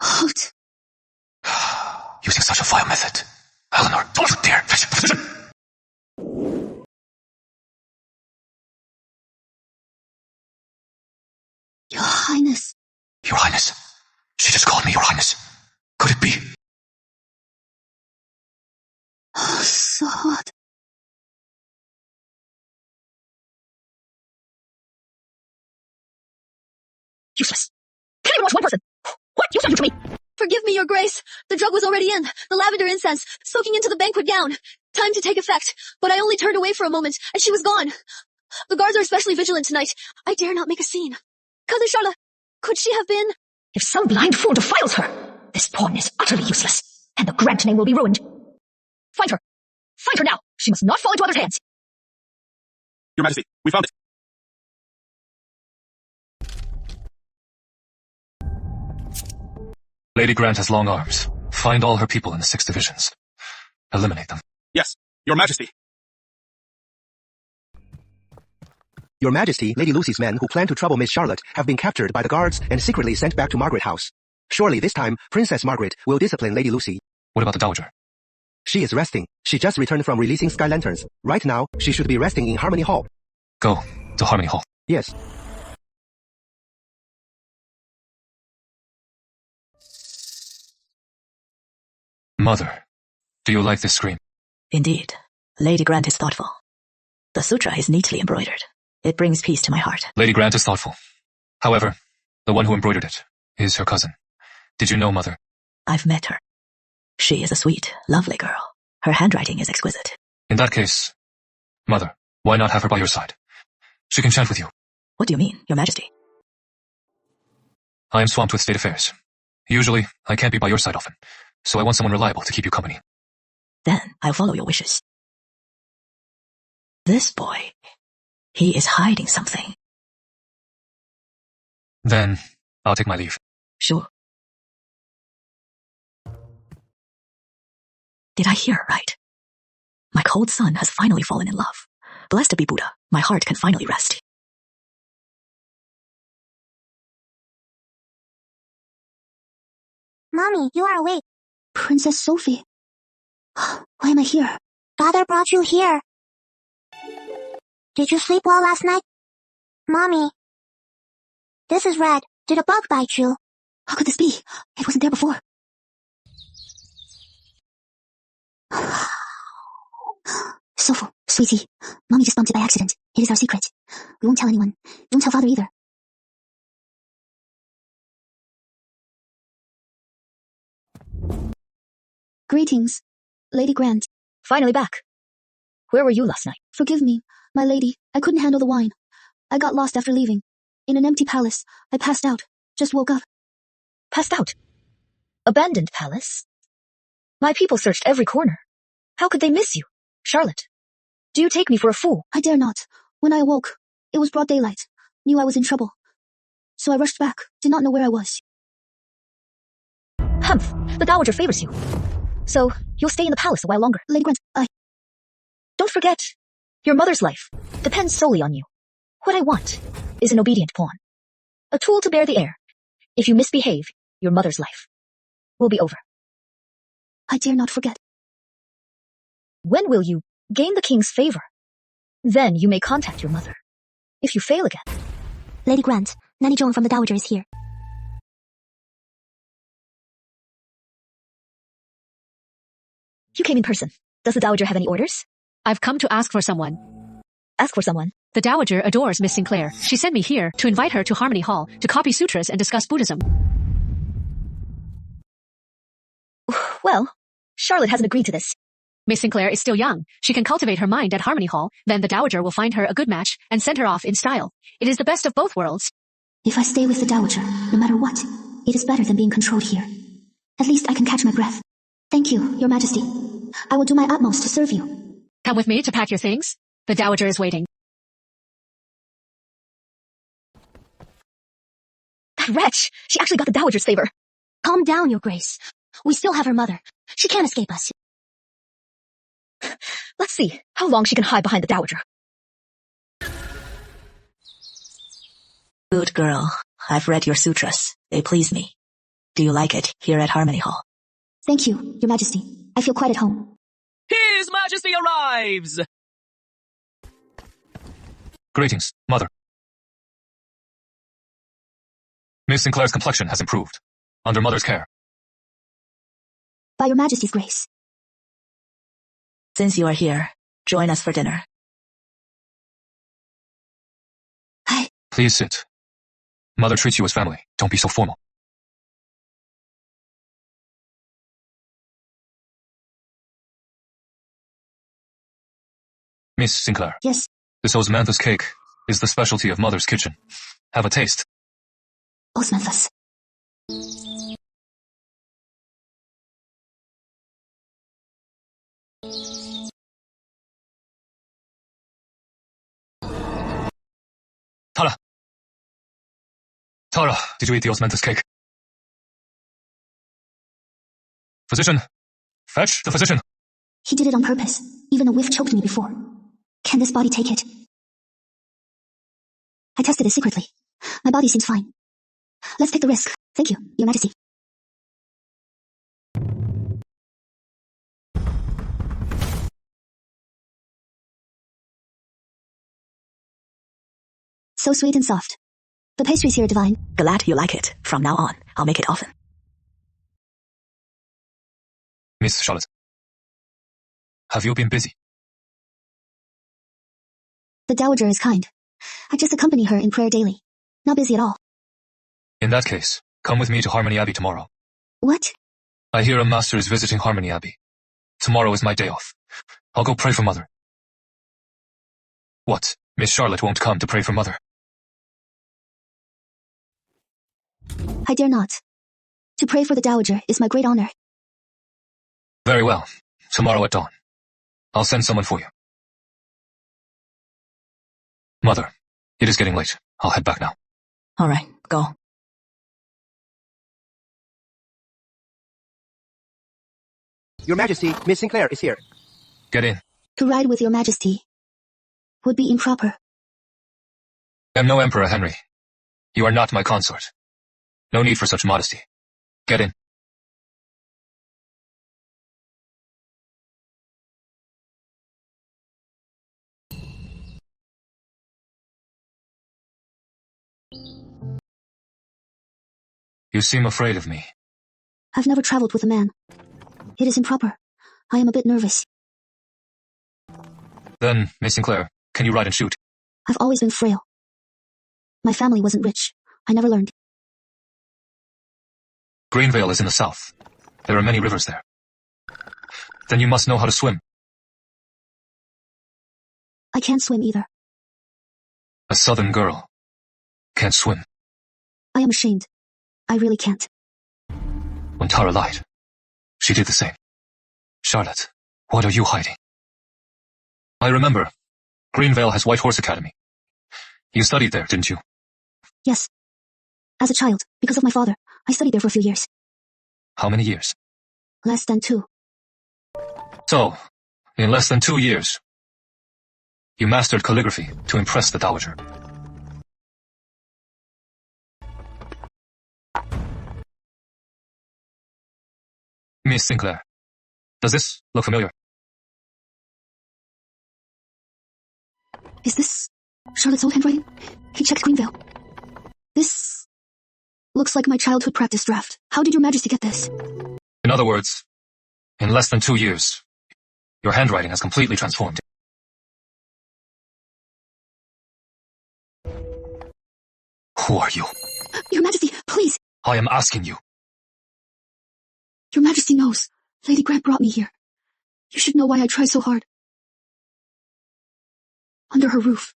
Hot. Using such a vile method. Eleanor, don't dare! Physician! Your Highness. Your Highness. She just called me Your Highness. Could it be? Oh, so hot. Useless. Can't even watch one person. What use are you to me? Forgive me, Your Grace. The drug was already in. The lavender incense, soaking into the banquet gown. Time to take effect. But I only turned away for a moment, and she was gone. The guards are especially vigilant tonight. I dare not make a scene. Cousin Charlotte, could she have been? If some blind fool defiles her, this pawn is utterly useless, and the Grant name will be ruined. Find her. Find her now. She must not fall into others' hands. Your Majesty, we found it. Lady Grant has long arms. Find all her people in the 6 divisions. Eliminate them. Yes, Your Majesty. Your Majesty, Lady Lucy's men who plan to trouble Miss Charlotte have been captured by the guards and secretly sent back to Margaret House. Surely this time, Princess Margaret will discipline Lady Lucy. What about the Dowager? She is resting. She just returned from releasing sky lanterns. Right now, she should be resting in Harmony Hall. Go to Harmony Hall. Yes. Mother, do you like this scream? Indeed. Lady Grant is thoughtful. The sutra is neatly embroidered. It brings peace to my heart. Lady Grant is thoughtful. However, the one who embroidered it is her cousin. Did you know, Mother? I've met her. She is a sweet, lovely girl. Her handwriting is exquisite. In that case, Mother, why not have her by your side? She can chant with you. What do you mean, Your Majesty? I am swamped with state affairs. Usually, I can't be by your side often, so I want someone reliable to keep you company. Then I'll follow your wishes. This boy, he is hiding something. Then, I'll take my leave. Sure. Did I hear right? My cold son has finally fallen in love. Blessed be Buddha, my heart can finally rest. Mommy, you are awake. Princess Sophie. Why am I here? Father brought you here. Did you sleep well last night? Mommy. This is red. Did a bug bite you? How could this be? It wasn't there before. Sopho, sweetie, Mommy just bumped it by accident. It is our secret. We won't tell anyone. Don't tell Father either. Greetings, Lady Grant. Finally back. Where were you last night? Forgive me, my lady. I couldn't handle the wine. I got lost after leaving. In an empty palace. I passed out. Just woke up. Passed out? Abandoned palace? My people searched every corner. How could they miss you? Charlotte, do you take me for a fool? I dare not. When I awoke, it was broad daylight. Knew I was in trouble. So I rushed back. Did not know where I was. Humph, the Dowager favors you. So, you'll stay in the palace a while longer. Lady Grant, Don't forget, your mother's life depends solely on you. What I want is an obedient pawn. A tool to bear the heir. If you misbehave, your mother's life will be over. I dare not forget. When will you gain the king's favor? Then you may contact your mother. If you fail again. Lady Grant, Nanny Joan from the Dowager is here. You came in person. Does the Dowager have any orders? I've come to ask for someone. Ask for someone. The Dowager adores Miss Sinclair. She sent me here to invite her to Harmony Hall to copy sutras and discuss Buddhism. Well, Charlotte hasn't agreed to this. Miss Sinclair is still young. She can cultivate her mind at Harmony Hall. Then the Dowager will find her a good match and send her off in style. It is the best of both worlds. If I stay with the Dowager, no matter what, it is better than being controlled here. At least I can catch my breath. Thank you, Your Majesty. I will do my utmost to serve you. Come with me to pack your things. The Dowager is waiting. That wretch! She actually got the Dowager's favor. Calm down, Your Grace. We still have her mother. She can't escape us. Let's see how long she can hide behind the Dowager. Good girl. I've read your sutras. They please me. Do you like it here at Harmony Hall? Thank you, Your Majesty. I feel quite at home. His Majesty arrives! Greetings, Mother. Miss Sinclair's complexion has improved. Under Mother's care. By Your Majesty's grace. Since you are here, join us for dinner. Please sit. Mother treats you as family. Don't be so formal. Miss Sinclair. Yes? This osmanthus cake is the specialty of Mother's kitchen. Have a taste. Osmanthus. Tara! Tara, did you eat the osmanthus cake? Physician! Fetch the physician! He did it on purpose. Even a whiff choked me before. Can this body take it? I tested it secretly. My body seems fine. Let's take the risk. Thank you, Your Majesty. So sweet and soft. The pastries here are divine. Glad you like it. From now on, I'll make it often. Miss Charlotte. Have you been busy? The Dowager is kind. I just accompany her in prayer daily. Not busy at all. In that case, come with me to Harmony Abbey tomorrow. What? I hear a master is visiting Harmony Abbey. Tomorrow is my day off. I'll go pray for Mother. What? Miss Charlotte won't come to pray for Mother? I dare not. To pray for the Dowager is my great honor. Very well. Tomorrow at dawn. I'll send someone for you. Mother, it is getting late. I'll head back now. All right, go. Your Majesty, Miss Sinclair is here. Get in. To ride with Your Majesty would be improper. I am no emperor, Henry. You are not my consort. No need for such modesty. Get in. You seem afraid of me. I've never traveled with a man. It is improper. I am a bit nervous. Then, Miss Sinclair, can you ride and shoot? I've always been frail. My family wasn't rich. I never learned. Greenvale is in the south. There are many rivers there. Then you must know how to swim. I can't swim either. A southern girl can't swim. I am ashamed. I really can't. When Tara lied, she did the same. Charlotte, what are you hiding? I remember. Greenvale has White Horse Academy. You studied there, didn't you? Yes. As a child, because of my father, I studied there for a few years. How many years? Less than 2. So, in less than 2 years, you mastered calligraphy to impress the Dowager. Miss Sinclair, does this look familiar? Is this Charlotte's old handwriting? He checked Greenvale. This looks like my childhood practice draft. How did Your Majesty get this? In other words, In less than 2 years, your handwriting has completely transformed. Who are you? Your Majesty, please. I am asking you. Your Majesty knows. Lady Grant brought me here. You should know why I try so hard. Under her roof,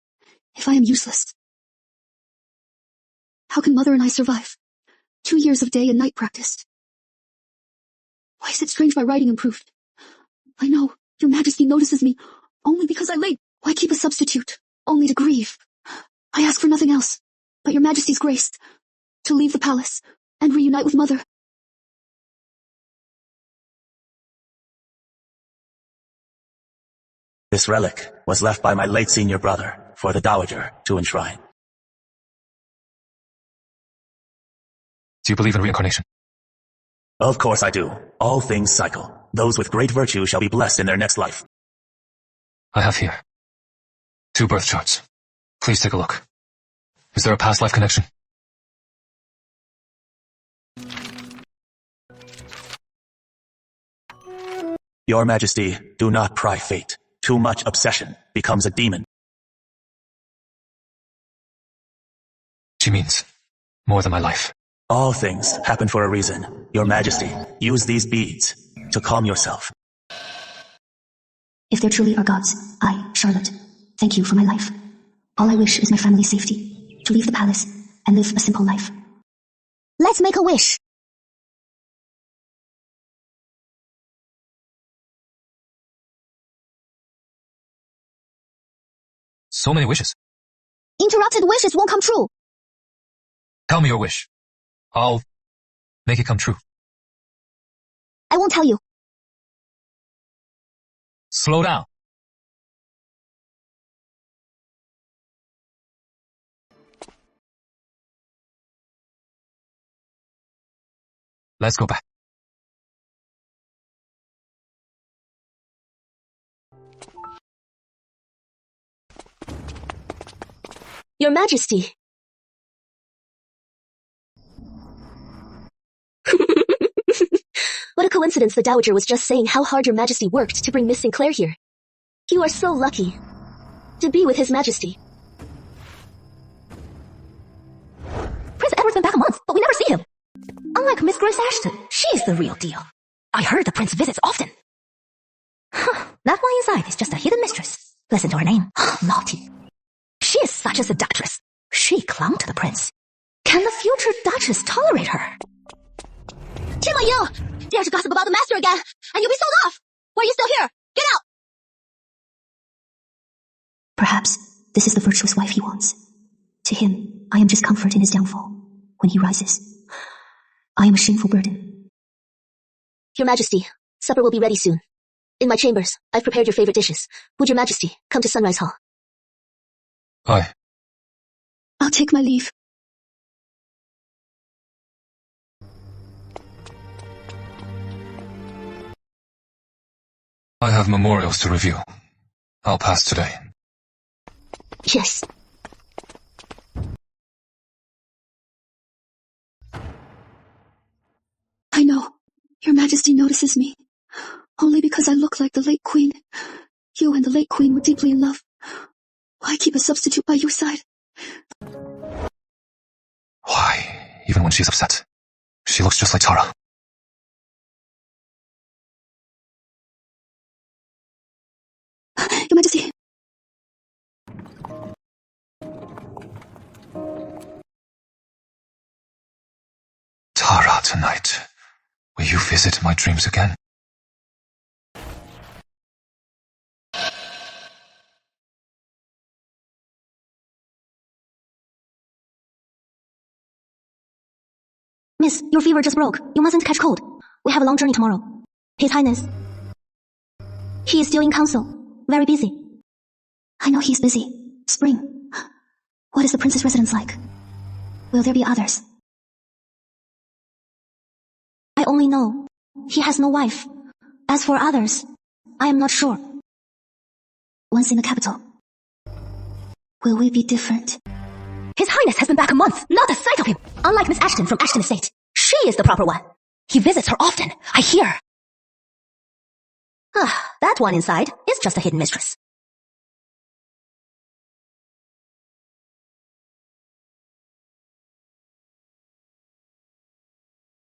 if I am useless, how can Mother and I survive? 2 years of day and night practice. Why is it strange my writing improved? I know, Your Majesty notices me only because I late. Why keep a substitute? Only to grieve. I ask for nothing else but Your Majesty's grace to leave the palace and reunite with Mother. This relic was left by my late senior brother for the Dowager to enshrine. Do you believe in reincarnation? Of course I do. All things cycle. Those with great virtue shall be blessed in their next life. I have here 2 birth charts. Please take a look. Is there a past life connection? Your Majesty, do not pry fate. Too much obsession becomes a demon. She means more than my life. All things happen for a reason. Your Majesty, use these beads to calm yourself. If there truly are gods, I, Charlotte, thank you for my life. All I wish is my family's safety, to leave the palace and live a simple life. Let's make a wish. So many wishes. Interrupted wishes won't come true. Tell me your wish. I'll make it come true. I won't tell you. Slow down. Let's go back. Your Majesty. What a coincidence the Dowager was just saying how hard Your Majesty worked to bring Miss Sinclair here. You are so lucky to be with His Majesty. Prince Edward's been back a month, but we never see him. Unlike Miss Grace Ashton, she's the real deal. I heard the prince visits often. That one inside is just a hidden mistress. Listen to her name. Naughty. She is such a seductress. She clung to the prince. Can the future duchess tolerate her? Tima Yu! Dare to gossip about the master again, and you'll be sold off! Why are you still here? Get out! Perhaps this is the virtuous wife he wants. To him, I am just comfort in his downfall. When he rises, I am a shameful burden. Your Majesty, supper will be ready soon. In my chambers, I've prepared your favorite dishes. Would Your Majesty come to Sunrise Hall? Aye. I'll take my leave. I have memorials to review. I'll pass today. Yes. I know. Your Majesty notices me. Only because I look like the late Queen. You and the late Queen were deeply in love. Why keep a substitute by your side? Why? Even when she's upset, she looks just like Tara. Your Majesty. Tara, tonight, will you visit my dreams again? Miss, your fever just broke. You mustn't catch cold. We have a long journey tomorrow. His Highness. He is still in council. Very busy. I know he's busy. Spring. What is the prince's residence like? Will there be others? I only know he has no wife. As for others, I am not sure. Once in the capital, will we be different? His Highness has been back a month. Not a sight of him. Unlike Miss Ashton from Ashton Estate, she is the proper one. He visits her often, I hear. Ah, that one inside is just a hidden mistress.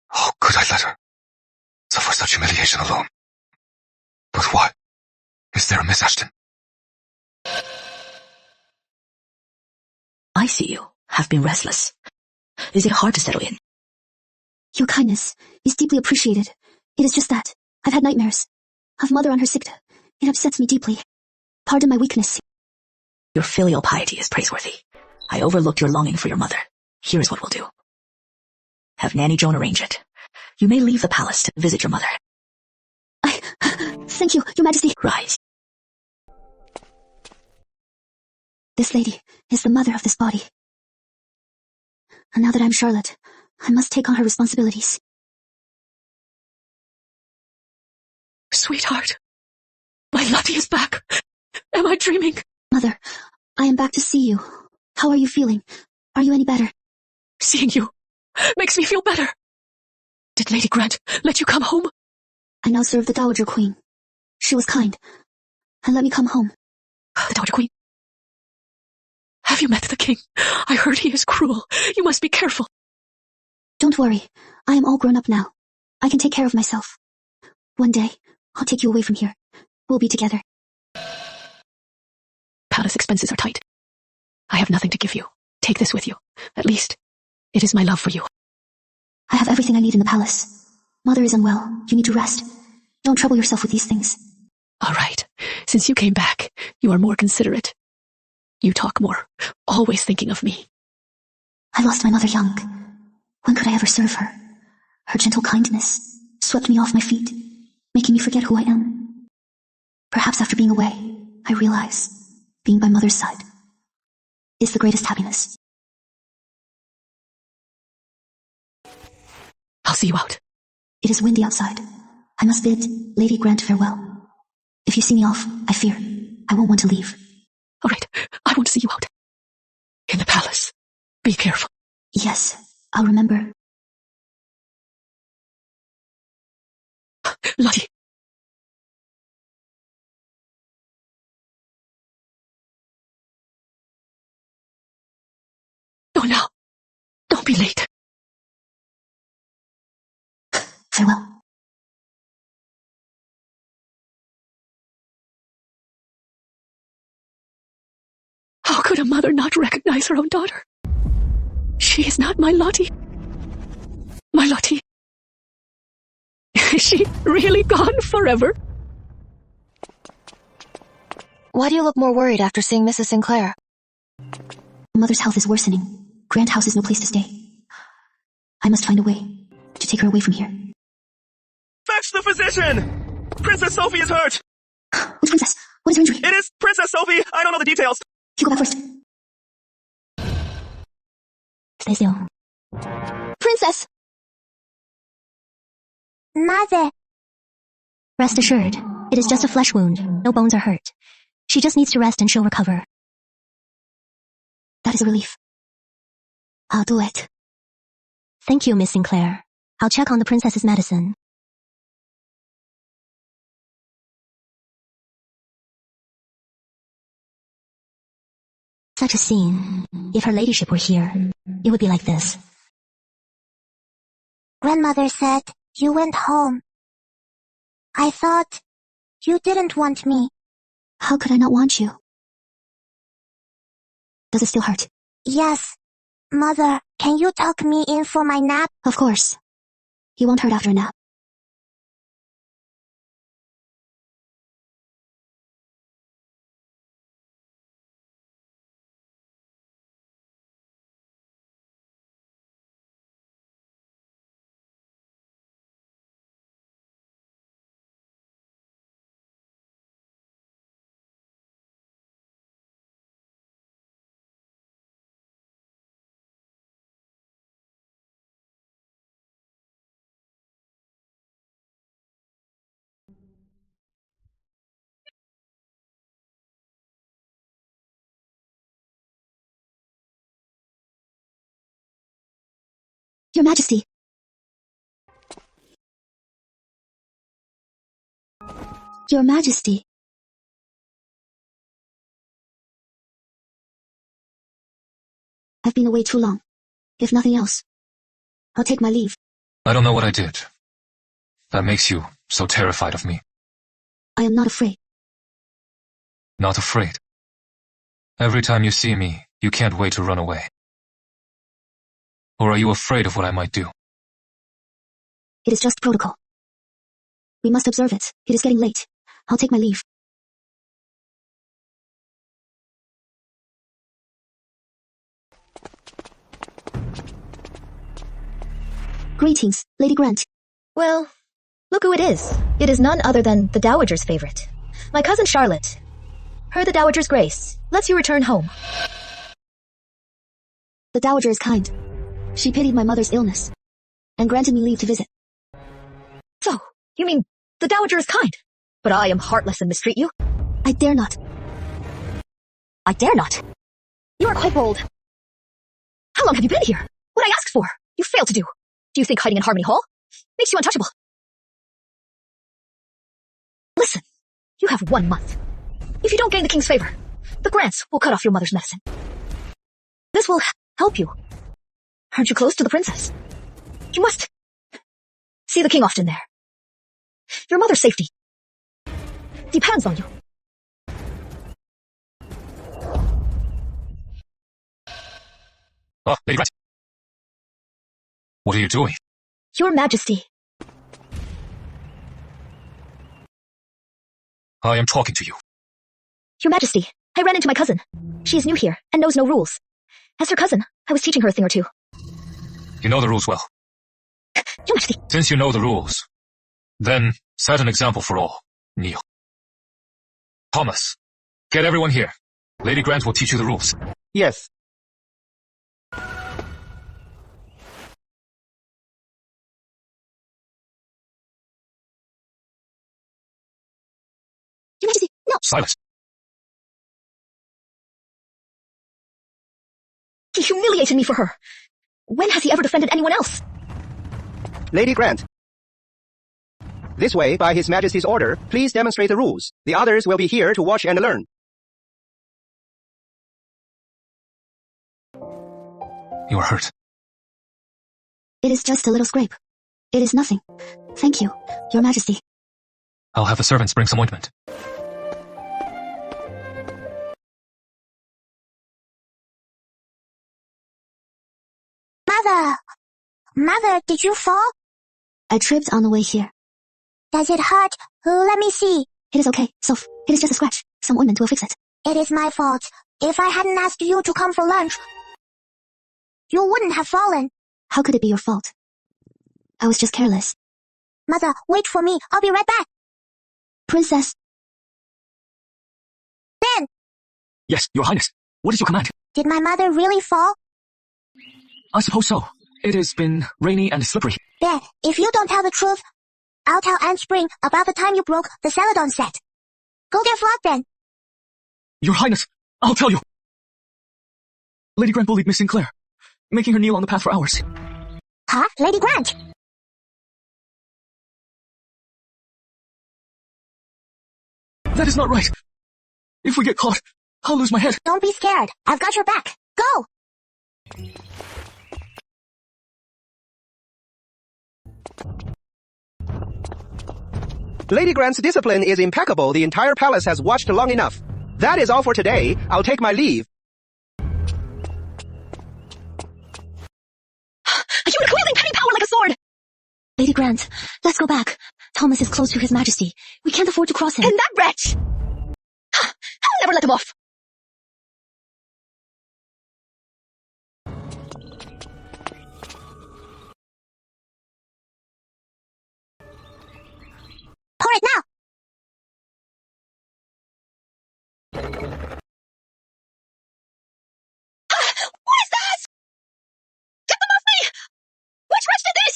How could I let her suffer such humiliation alone? But why? Is there a Miss Ashton? I see you have been restless. Is it hard to settle in? Your kindness is deeply appreciated. It is just that I've had nightmares of Mother on her sick bed. It upsets me deeply. Pardon my weakness. Your filial piety is praiseworthy. I overlooked your longing for your mother. Here is what we'll do. Have Nanny Joan arrange it. You may leave the palace to visit your mother. Thank you, Your Majesty. Rise. This lady is the mother of this body. And now that I'm Charlotte, I must take on her responsibilities. Sweetheart, my Lottie is back. Am I dreaming? Mother, I am back to see you. How are you feeling? Are you any better? Seeing you makes me feel better. Did Lady Grant let you come home? I now serve the Dowager Queen. She was kind and let me come home. The Dowager Queen? Have you met the king? I heard he is cruel. You must be careful. Don't worry. I am all grown up now. I can take care of myself. One day, I'll take you away from here. We'll be together. Palace expenses are tight. I have nothing to give you. Take this with you. At least, it is my love for you. I have everything I need in the palace. Mother is unwell. You need to rest. Don't trouble yourself with these things. All right. Since you came back, you are more considerate. You talk more, always thinking of me. I lost my mother young. When could I ever serve her? Her gentle kindness swept me off my feet, making me forget who I am. Perhaps after being away, I realize being by Mother's side is the greatest happiness. I'll see you out. It is windy outside. I must bid Lady Grant farewell. If you see me off, I fear I won't want to leave. All right, I won't see you out. In the palace. Be careful. Yes, I'll remember. Lottie. Go now. Don't be late. Farewell. How could a mother not recognize her own daughter? She is not my Lottie. My Lottie. Is she really gone forever? Why do you look more worried after seeing Mrs. Sinclair? Mother's health is worsening. Grant House is no place to stay. I must find a way to take her away from here. Fetch the physician! Princess Sophie is hurt! Which princess? What is her injury? It is Princess Sophie! I don't know the details! You go back first. Stay still. Princess! Mother. Rest assured, it is just a flesh wound. No bones are hurt. She just needs to rest and she'll recover. That is a relief. I'll do it. Thank you, Miss Sinclair. I'll check on the princess's medicine. Such a scene. If her ladyship were here, it would be like this. Grandmother said you went home. I thought you didn't want me. How could I not want you? Does it still hurt? Yes. Mother, can you tuck me in for my nap? Of course. You won't hurt after a nap. Your Majesty. Your Majesty. I've been away too long. If nothing else, I'll take my leave. I don't know what I did that makes you so terrified of me. I am not afraid. Not afraid. Every time you see me, you can't wait to run away. Or are you afraid of what I might do? It is just protocol. We must observe it. It is getting late. I'll take my leave. Greetings, Lady Grant. Well, look who it is. It is none other than the Dowager's favorite. My cousin Charlotte. Her the Dowager's grace lets you return home. The Dowager is kind. She pitied my mother's illness and granted me leave to visit. So, you mean the Dowager is kind, but I am heartless and mistreat you? I dare not. I dare not? You are quite bold. How long have you been here? What I asked for, you failed to do. Do you think hiding in Harmony Hall makes you untouchable? Listen, you have 1 month. If you don't gain the king's favor, the Grants will cut off your mother's medicine. This will help you. Aren't you close to the princess? You must see the king often there. Your mother's safety depends on you. Oh, Lady Grant. What are you doing? Your Majesty. I am talking to you. Your Majesty, I ran into my cousin. She is new here and knows no rules. As her cousin, I was teaching her a thing or two. You know the rules well. Your Majesty. Since you know the rules, then set an example for all. Kneel. Thomas, get everyone here. Lady Grant will teach you the rules. Yes. Your Majesty, no! Silence. He humiliated me for her. When has he ever defended anyone else? Lady Grant. This way, by His Majesty's order, please demonstrate the rules. The others will be here to watch and learn. You are hurt. It is just a little scrape. It is nothing. Thank you, Your Majesty. I'll have the servants bring some ointment. Mother, did you fall? I tripped on the way here. Does it hurt? Let me see. It is okay, Soph. It is just a scratch. Some ointment will fix it. It is my fault. If I hadn't asked you to come for lunch, you wouldn't have fallen. How could it be your fault? I was just careless. Mother, wait for me. I'll be right back. Princess. Ben! Yes, Your Highness. What is your command? Did my mother really fall? I suppose so. It has been rainy and slippery. Ben, if you don't tell the truth, I'll tell Aunt Spring about the time you broke the Celadon set. Go get flogged then. Your Highness, I'll tell you. Lady Grant bullied Miss Sinclair, making her kneel on the path for hours. Huh? Lady Grant? That is not right. If we get caught, I'll lose my head. Don't be scared. I've got your back. Go! Lady Grant's discipline is impeccable. The entire palace has watched long enough. That is all for today. I'll take my leave. A human wielding petty power like a sword! Lady Grant, let's go back. Thomas is close to His Majesty. We can't afford to cross him. And that wretch! I'll never let him off. Pour it now! What is this? Get them off me! Which wretch did this?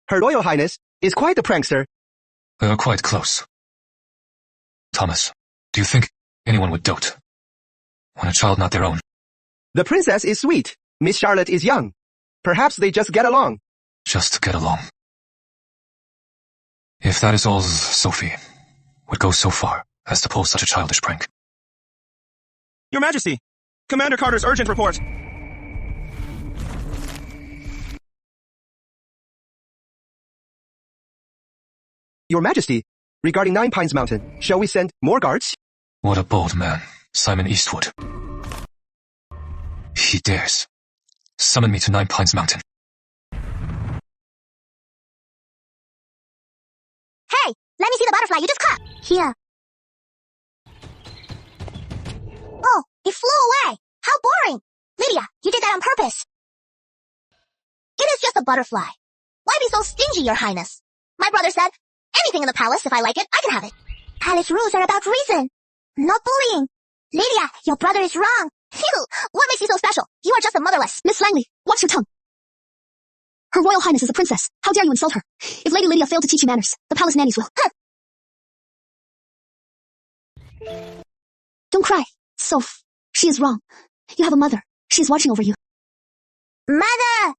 Her Royal Highness is quite the prankster. We are quite close. Thomas, do you think anyone would dote on a child not their own? The princess is sweet. Miss Charlotte is young. Perhaps they just get along. just to get along. If that is all, Sophie would go so far as to pull such a childish prank. Your Majesty, Commander Carter's urgent report. Your Majesty, regarding Nine Pines Mountain, shall we send more guards? What a bold man, Simon Eastwood. He dares summon me to Nine Pines Mountain. Hey, let me see the butterfly you just caught. Here. Oh, it flew away. How boring. Lydia, you did that on purpose. It is just a butterfly. Why be so stingy, Your Highness? My brother said, anything in the palace, if I like it, I can have it. Palace rules are about reason, not bullying. Lydia, your brother is wrong. Phew, what makes you so special? You are just a motherless. Miss Langley, watch your tongue. Her Royal Highness is a princess. How dare you insult her? If Lady Lydia failed to teach you manners, the palace nannies will. Don't cry. Soph, she is wrong. You have a mother. She is watching over you. Mother!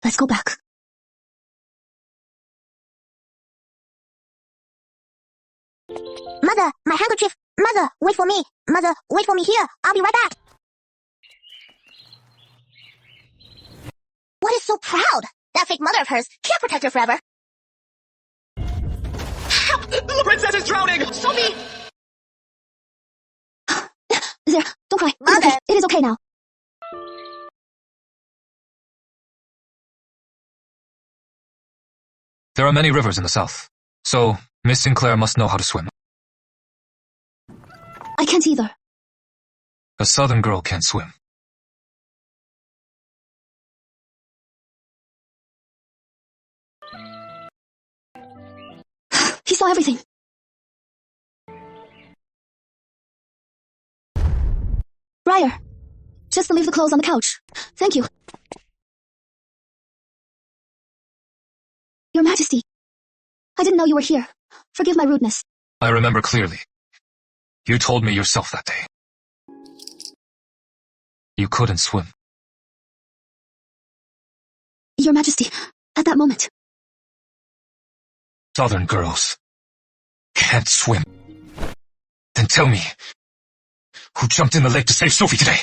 Let's go back. Mother, my handkerchief. Mother, wait for me. Mother, wait for me here. I'll be right back. What is so proud? That fake mother of hers can't protect her forever. The princess is drowning! Sophie! There, don't cry. Mother! It is okay now. There are many rivers in the south, so Miss Sinclair must know how to swim. I can't either. A southern girl can't swim. He saw everything. Briar, just leave the clothes on the couch. Thank you. Your Majesty, I didn't know you were here. Forgive my rudeness. I remember clearly. You told me yourself that day. You couldn't swim. Your Majesty, at that moment. Southern girls can't swim. Then tell me, who jumped in the lake to save Sophie today?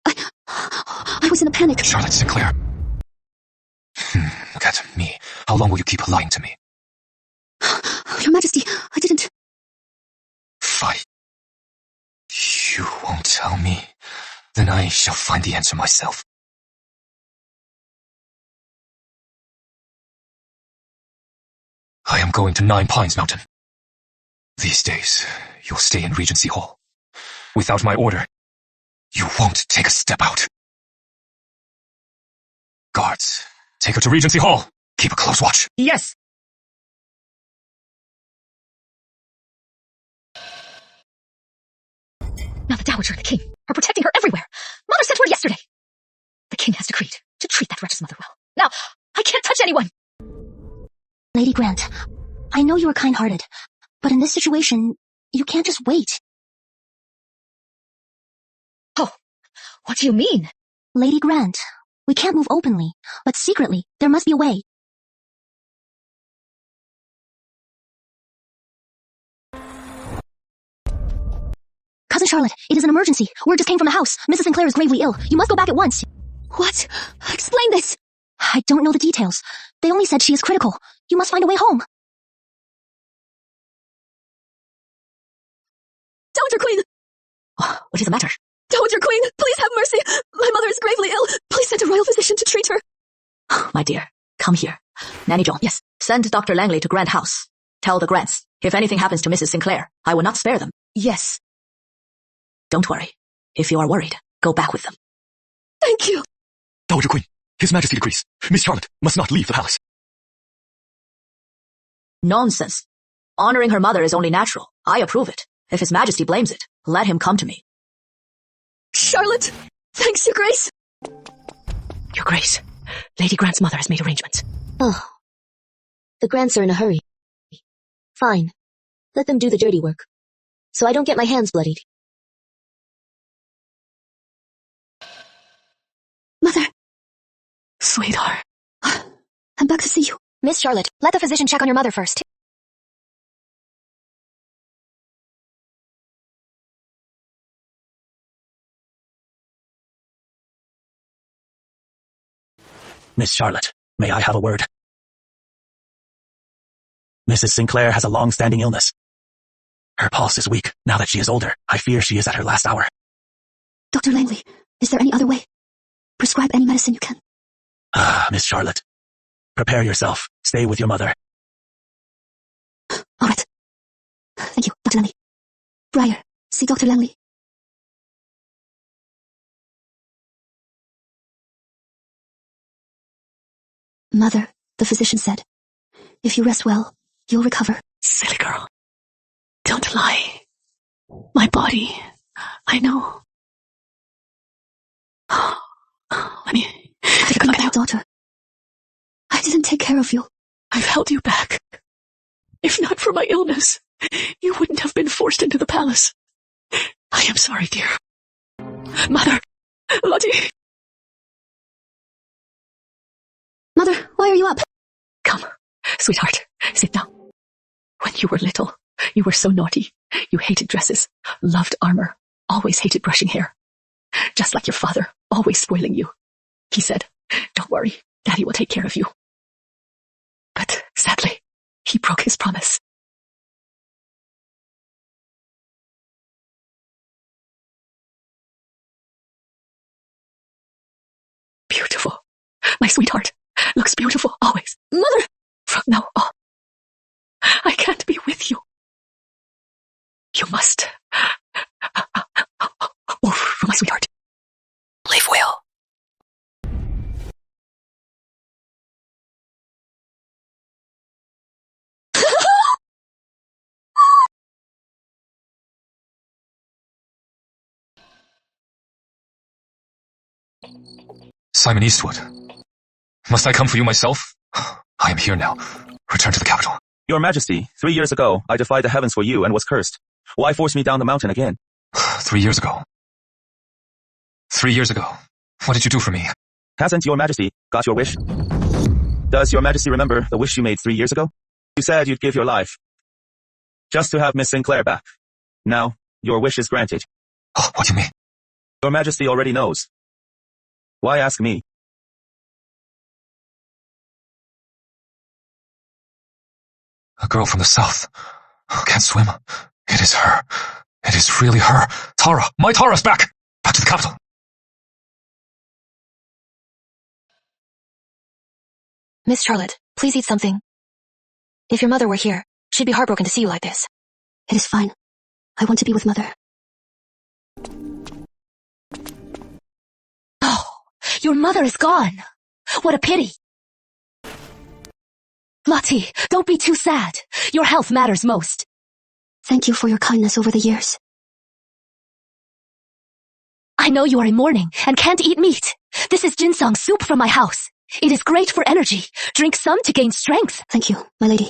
I was in a panic. Charlotte Sinclair. Look at me. How long will you keep lying to me? Your Majesty, I didn't. Fight. You won't tell me. Then I shall find the answer myself. I am going to Nine Pines Mountain. These days, you'll stay in Regency Hall. Without my order, you won't take a step out. Guards, take her to Regency Hall. Keep a close watch. Yes. Now the Dowager and the King are protecting her everywhere. Mother sent word yesterday. The King has decreed to treat that wretch's mother well. Now, I can't touch anyone. Lady Grant, I know you are kind-hearted, but in this situation, you can't just wait. Oh, what do you mean? Lady Grant, we can't move openly, but secretly, there must be a way. Cousin Charlotte, it is an emergency. Word just came from the house. Mrs. Sinclair is gravely ill. You must go back at once. What? Explain this. I don't know the details. They only said she is critical. You must find a way home. Dowager Queen! Oh, what is the matter? Dowager Queen, please have mercy. My mother is gravely ill. Please send a royal physician to treat her. Oh, my dear, come here. Nanny John. Yes. Send Dr. Langley to Grant House. Tell the Grants, if anything happens to Mrs. Sinclair, I will not spare them. Yes. Don't worry. If you are worried, go back with them. Thank you. Dowager Queen, His Majesty decrees. Miss Charlotte must not leave the palace. Nonsense. Honoring her mother is only natural. I approve it. If His Majesty blames it, let him come to me. Charlotte, thanks, Your Grace. Your Grace, Lady Grant's mother has made arrangements. Oh. The Grants are in a hurry. Fine. Let them do the dirty work. So I don't get my hands bloodied. Mother. Sweetheart. I'm back to see you. Miss Charlotte, let the physician check on your mother first. Miss Charlotte, may I have a word? Mrs. Sinclair has a long-standing illness. Her pulse is weak now that she is older. I fear she is at her last hour. Dr. Langley, is there any other way? Prescribe any medicine you can. Miss Charlotte, prepare yourself. Stay with your mother. All right. Thank you, Dr. Langley. Briar, see Dr. Langley. Mother, the physician said, if you rest well, you'll recover. Silly girl. Don't lie. My body. I know. Let me... I've been my daughter. I didn't take care of you. I've held you back. If not for my illness, you wouldn't have been forced into the palace. I am sorry, dear. Mother! Lottie! Mother, why are you up? Come, sweetheart, sit down. When you were little, you were so naughty. You hated dresses, loved armor, always hated brushing hair. Just like your father, always spoiling you. He said, don't worry, Daddy will take care of you. But sadly, he broke his promise. Beautiful. My sweetheart looks beautiful always. Mother! From now on, I can't be with you. You must. Oh, for my sweetheart. Live well. Simon Eastwood. Must I come for you myself? I am here now. Return to the capital. Your Majesty, 3 years ago, I defied the heavens for you and was cursed. Why force me down the mountain again? 3 years ago. 3 years ago. What did you do for me? Hasn't Your Majesty got your wish? Does Your Majesty remember the wish you made 3 years ago? You said you'd give your life. Just to have Miss Sinclair back. Now, your wish is granted. Oh, what do you mean? Your Majesty already knows. Why ask me? A girl from the south. Can't swim. It is her. It is really her. Tara. My Tara's back. Back to the capital. Miss Charlotte, please eat something. If your mother were here, she'd be heartbroken to see you like this. It is fine. I want to be with Mother. Oh, your mother is gone. What a pity. Lottie, don't be too sad. Your health matters most. Thank you for your kindness over the years. I know you are in mourning and can't eat meat. This is ginseng soup from my house. It is great for energy. Drink some to gain strength. Thank you, my lady.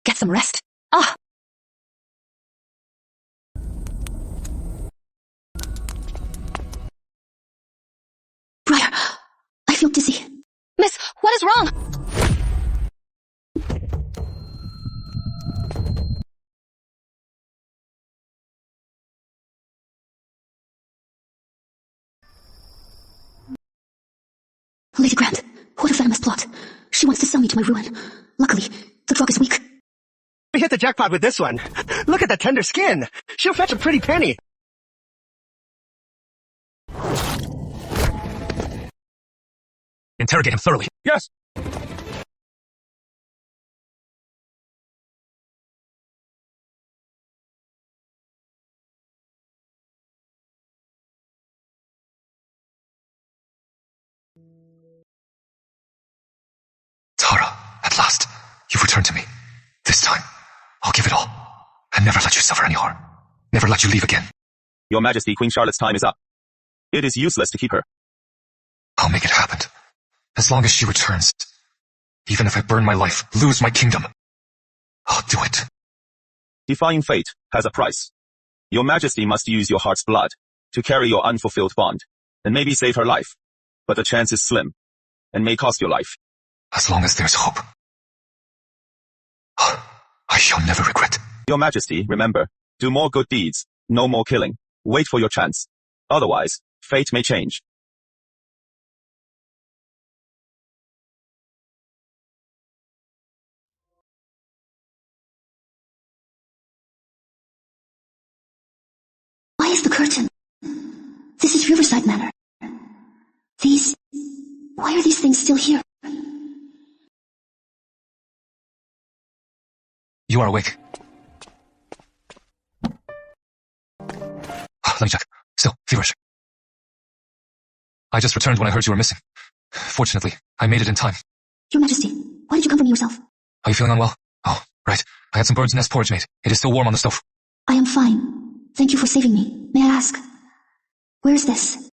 Get some rest. Ah! Briar, I feel dizzy. Miss, what is wrong? Lady Grant, what a venomous plot. She wants to sell me to my ruin. Luckily, the drug is weak. We hit the jackpot with this one. Look at that tender skin. She'll fetch a pretty penny. Interrogate him thoroughly. Yes. Tara, at last, you've returned to me. This time, I'll give it all, and never let you suffer any harm. Never let you leave again. Your Majesty, Queen Charlotte's time is up. It is useless to keep her. I'll make it happen. As long as she returns, even if I burn my life, lose my kingdom, I'll do it. Defying fate has a price. Your Majesty must use your heart's blood to carry your unfulfilled bond, and maybe save her life. But the chance is slim, and may cost your life. As long as there's hope, I shall never regret. Your Majesty, remember, do more good deeds, no more killing. Wait for your chance. Otherwise, fate may change. Why is the curtain? This is Riverside Manor. Why are these things still here? You are awake. Let me check. Still feverish. I just returned when I heard you were missing. Fortunately, I made it in time. Your Majesty, why did you come for me yourself? Are you feeling unwell? Oh, right. I had some bird's nest porridge made. It is still warm on the stove. I am fine. Thank you for saving me. May I ask, where is this?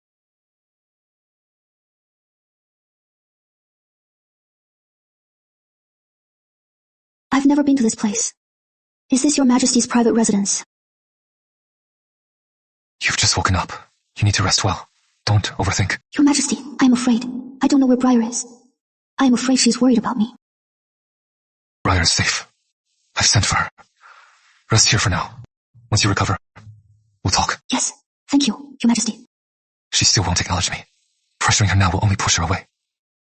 I've never been to this place. Is this your Majesty's private residence? You've just woken up. You need to rest well. Don't overthink. Your Majesty, I am afraid. I don't know where Briar is. I am afraid she's worried about me. Briar is safe. I've sent for her. Rest here for now. Once you recover, we'll talk. Yes, thank you, Your Majesty. She still won't acknowledge me. Pressuring her now will only push her away.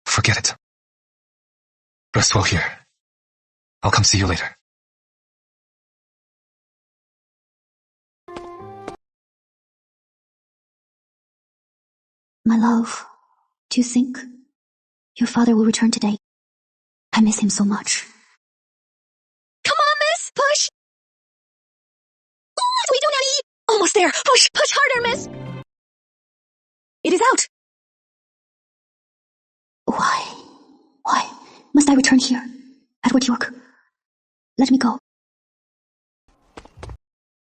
Forget it. Rest well here. I'll come see you later. My love, do you think your father will return today? I miss him so much. Come on, miss! Push! What do we do, Nanny? Almost there! Push harder, miss! It is out! Why must I return here? Edward York, let me go.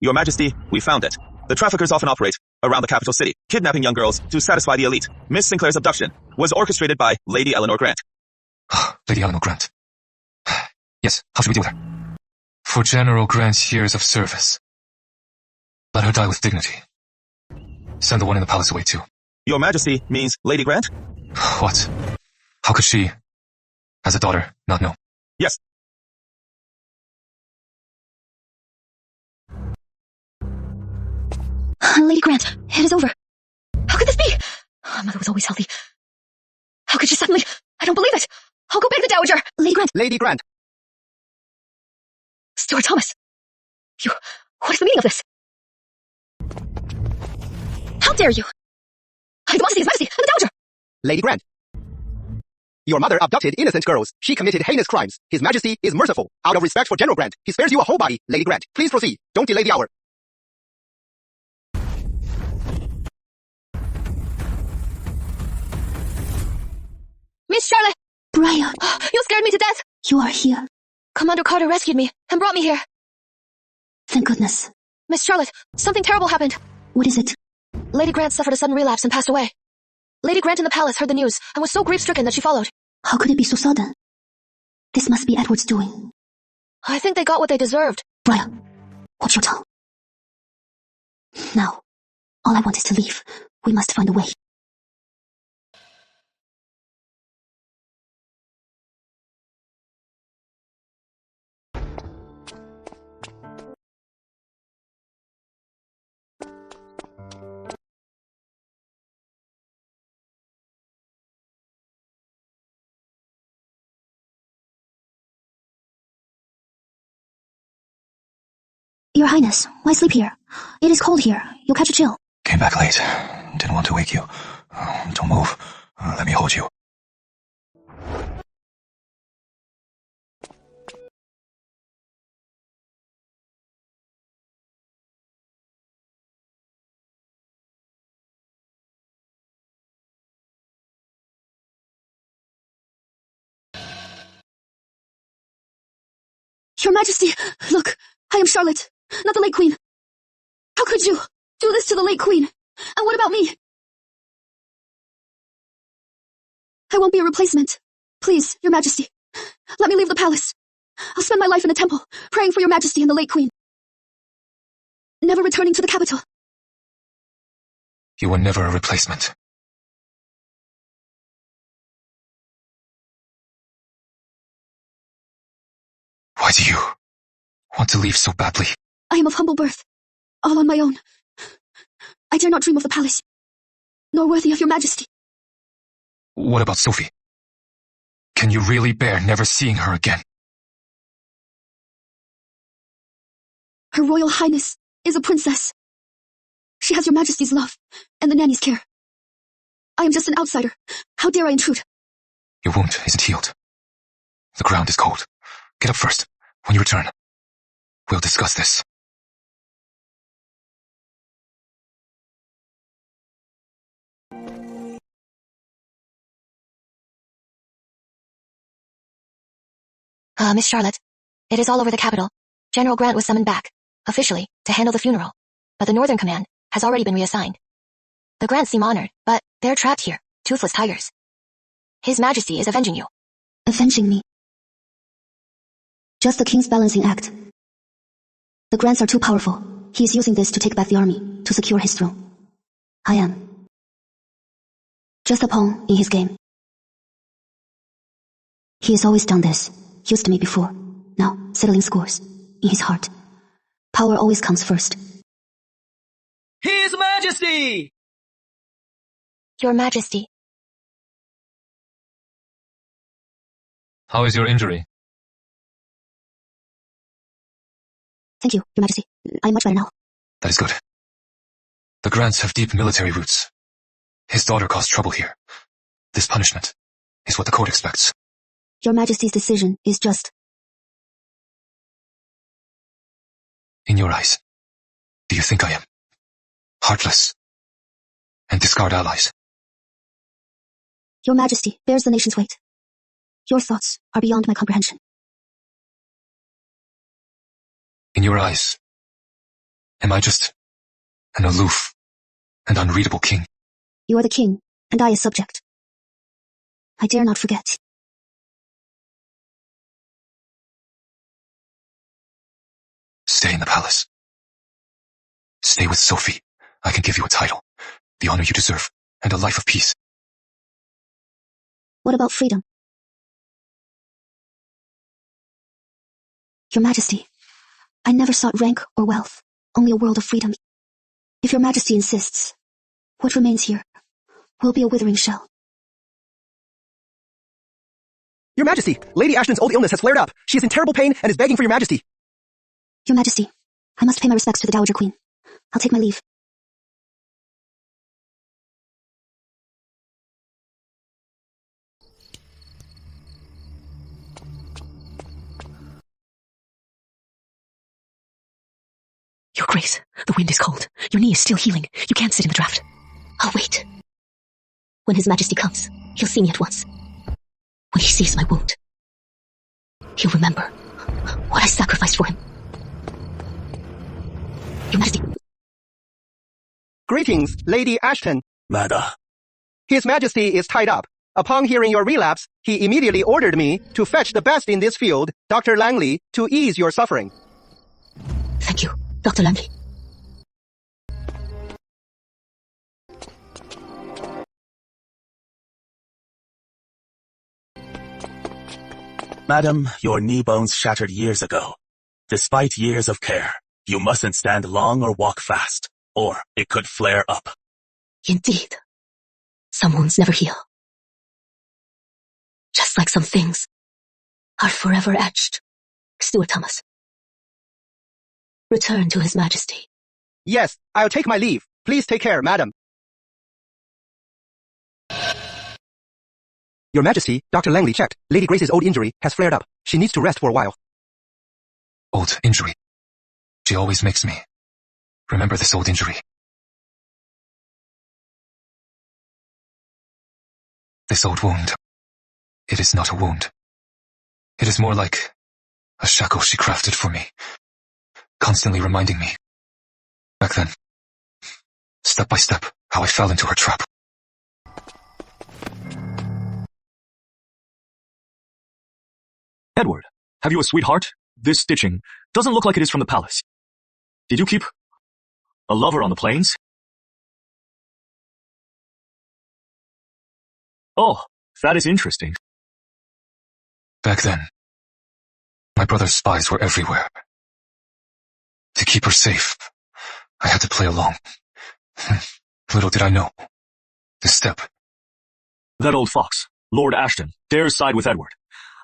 Your Majesty, we found it. The traffickers often operate around the capital city, kidnapping young girls to satisfy the elite. Miss Sinclair's abduction was orchestrated by Lady Eleanor Grant. Lady Eleanor Grant. Yes, how should we deal with her? For General Grant's years of service, let her die with dignity. Send the one in the palace away too. Your Majesty means Lady Grant? What? How could she, as a daughter, not know? Yes. Lady Grant, it is over. How could this be? Mother was always healthy. How could she suddenly... I don't believe it. I'll go beg the Dowager. Lady Grant. Lady Grant. Stuart Thomas. What is the meaning of this? How dare you? I want to see His Majesty and the Dowager. Lady Grant. Your mother abducted innocent girls. She committed heinous crimes. His Majesty is merciful. Out of respect for General Grant, he spares you a whole body. Lady Grant, please proceed. Don't delay the hour. Miss Charlotte! Briar! You scared me to death! You are here. Commander Carter rescued me and brought me here. Thank goodness. Miss Charlotte, something terrible happened. What is it? Lady Grant suffered a sudden relapse and passed away. Lady Grant in the palace heard the news and was so grief-stricken that she followed. How could it be so sudden? This must be Edward's doing. I think they got what they deserved. Briar, watch your tongue. Now, all I want is to leave. We must find a way. Your Highness, why sleep here? It is cold here. You'll catch a chill. Came back late. Didn't want to wake you. Don't move. Let me hold you. Your Majesty, look, I am Charlotte, not the late Queen. How could you do this to the late Queen? And what about me? I won't be a replacement. Please, Your Majesty, let me leave the palace. I'll spend my life in the temple, praying for Your Majesty and the late Queen. Never returning to the capital. You were never a replacement. Why do you want to leave so badly? I am of humble birth, all on my own. I dare not dream of the palace, nor worthy of Your Majesty. What about Sophie? Can you really bear never seeing her again? Her Royal Highness is a princess. She has Your Majesty's love and the nanny's care. I am just an outsider. How dare I intrude? Your wound isn't healed. The ground is cold. Get up first. When you return, we'll discuss this. Miss Charlotte, it is all over the capital. General Grant was summoned back, officially, to handle the funeral, but the Northern Command has already been reassigned. The Grants seem honored, but they're trapped here, toothless tigers. His Majesty is avenging you. Avenging me? Just the King's balancing act. The Grants are too powerful. He is using this to take back the army, to secure his throne. I am just a pawn in his game. He has always done this. Used me before. Now, settling scores. In his heart. Power always comes first. His Majesty! Your Majesty. How is your injury? Thank you, Your Majesty. I'm much better now. That is good. The Grants have deep military roots. His daughter caused trouble here. This punishment is what the court expects. Your Majesty's decision is just. In your eyes, do you think I am heartless and discard allies? Your Majesty bears the nation's weight. Your thoughts are beyond my comprehension. In your eyes, am I just an aloof and unreadable king? You are the king, and I a subject. I dare not forget. Stay in the palace. Stay with Sophie. I can give you a title, the honor you deserve, and a life of peace. What about freedom? Your Majesty, I never sought rank or wealth, only a world of freedom. If Your Majesty insists, what remains here will be a withering shell. Your Majesty, Lady Ashton's old illness has flared up. She is in terrible pain and is begging for Your Majesty. Your Majesty, I must pay my respects to the Dowager Queen. I'll take my leave. Your Grace, the wind is cold. Your knee is still healing. You can't sit in the draft. I'll wait. When His Majesty comes, he'll see me at once. When he sees my wound, he'll remember what I sacrificed for him. Your Majesty. Greetings, Lady Ashton. Madam. His Majesty is tied up. Upon hearing your relapse, he immediately ordered me to fetch the best in this field, Dr. Langley, to ease your suffering. Thank you, Dr. Langley. Madam, your knee bones shattered years ago. Despite years of care, you mustn't stand long or walk fast, or it could flare up. Indeed. Some wounds never heal. Just like some things are forever etched. Stuart Thomas. Return to His Majesty. Yes, I'll take my leave. Please take care, madam. Your Majesty, Dr. Langley checked. Lady Grace's old injury has flared up. She needs to rest for a while. Old injury. She always makes me remember this old injury. This old wound. It is not a wound. It is more like a shackle she crafted for me, constantly reminding me, back then, step by step, how I fell into her trap. Edward, have you a sweetheart? This stitching doesn't look like it is from the palace. Did you keep a lover on the plains? Oh, that is interesting. Back then, my brother's spies were everywhere. To keep her safe, I had to play along. Little did I know. This step. That old fox, Lord Ashton, dares side with Edward.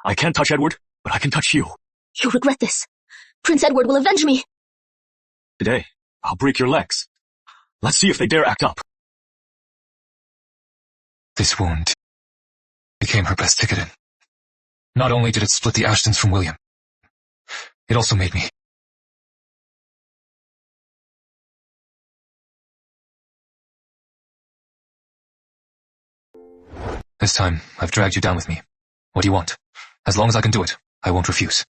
I can't touch Edward, but I can touch you. You'll regret this. Prince Edward will avenge me. Today, I'll break your legs. Let's see if they dare act up. This wound became her best ticket in. Not only did it split the Ashtons from William, it also made me. This time, I've dragged you down with me. What do you want? As long as I can do it, I won't refuse.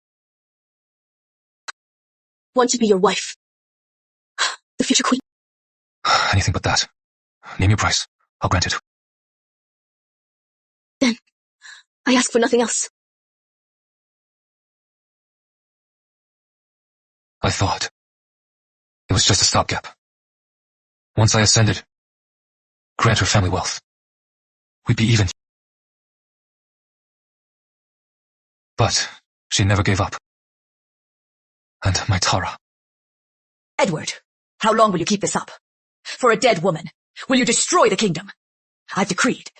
Want to be your wife. The future queen. Anything but that. Name your price. I'll grant it. Then, I ask for nothing else. I thought it was just a stopgap. Once I ascended, grant her family wealth. We'd be even. But she never gave up. And my Tara. Edward, how long will you keep this up? For a dead woman, will you destroy the kingdom? I've decreed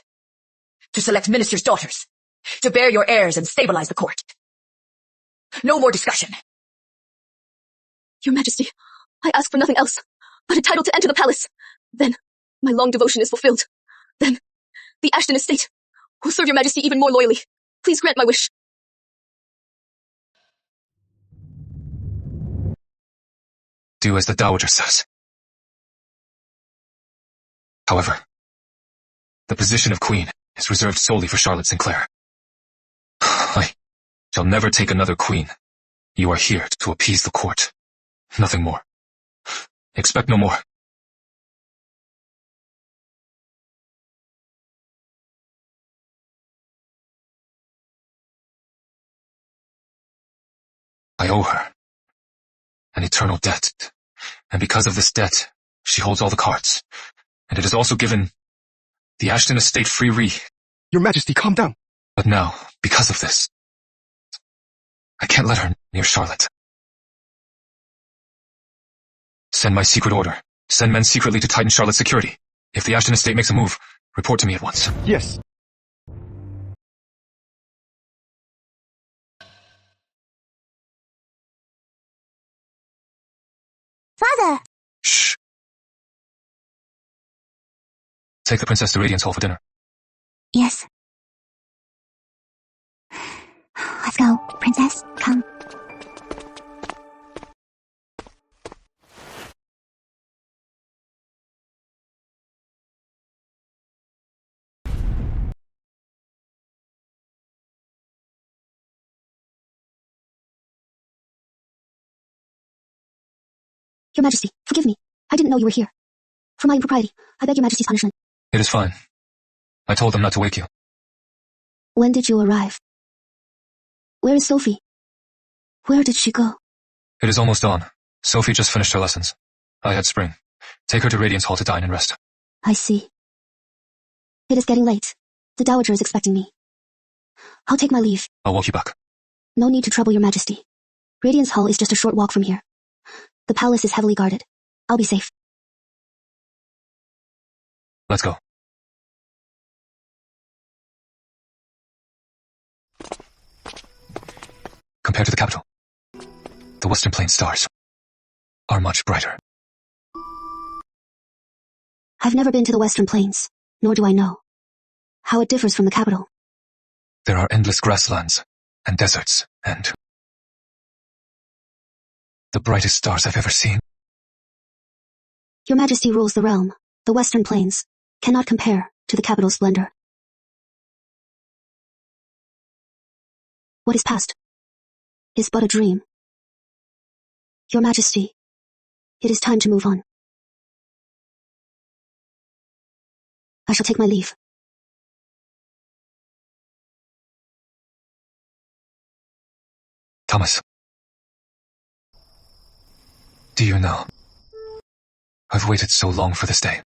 to select ministers' daughters, to bear your heirs and stabilize the court. No more discussion. Your Majesty, I ask for nothing else but a title to enter the palace. Then, my long devotion is fulfilled. Then, the Ashton estate will serve your Majesty even more loyally. Please grant my wish. Do as the Dowager says. However, the position of Queen is reserved solely for Charlotte Sinclair. I shall never take another queen. You are here to appease the court. Nothing more. Expect no more. I owe her an eternal debt, and because of this debt, she holds all the cards, and it has also given the Ashton estate free Your Majesty, calm down. But now, because of this, I can't let her near Charlotte. Send my secret order. Send men secretly to tighten Charlotte's security. If the Ashton estate makes a move, report to me at once. Yes. Father! Shh. Take the princess to Radiance Hall for dinner. Yes. Let's go, princess. Come. Your Majesty, forgive me. I didn't know you were here. For my impropriety, I beg your Majesty's punishment. It is fine. I told them not to wake you. When did you arrive? Where is Sophie? Where did she go? It is almost dawn. Sophie just finished her lessons. I had Spring. Take her to Radiance Hall to dine and rest. I see. It is getting late. The Dowager is expecting me. I'll take my leave. I'll walk you back. No need to trouble your Majesty. Radiance Hall is just a short walk from here. The palace is heavily guarded. I'll be safe. Let's go. Compared to the capital, the Western Plains stars are much brighter. I've never been to the Western Plains, nor do I know how it differs from the capital. There are endless grasslands and deserts and the brightest stars I've ever seen. Your Majesty rules the realm. The Western Plains cannot compare to the capital's splendor. What is past is but a dream. Your Majesty, it is time to move on. I shall take my leave. Thomas. Do you know? I've waited so long for this day.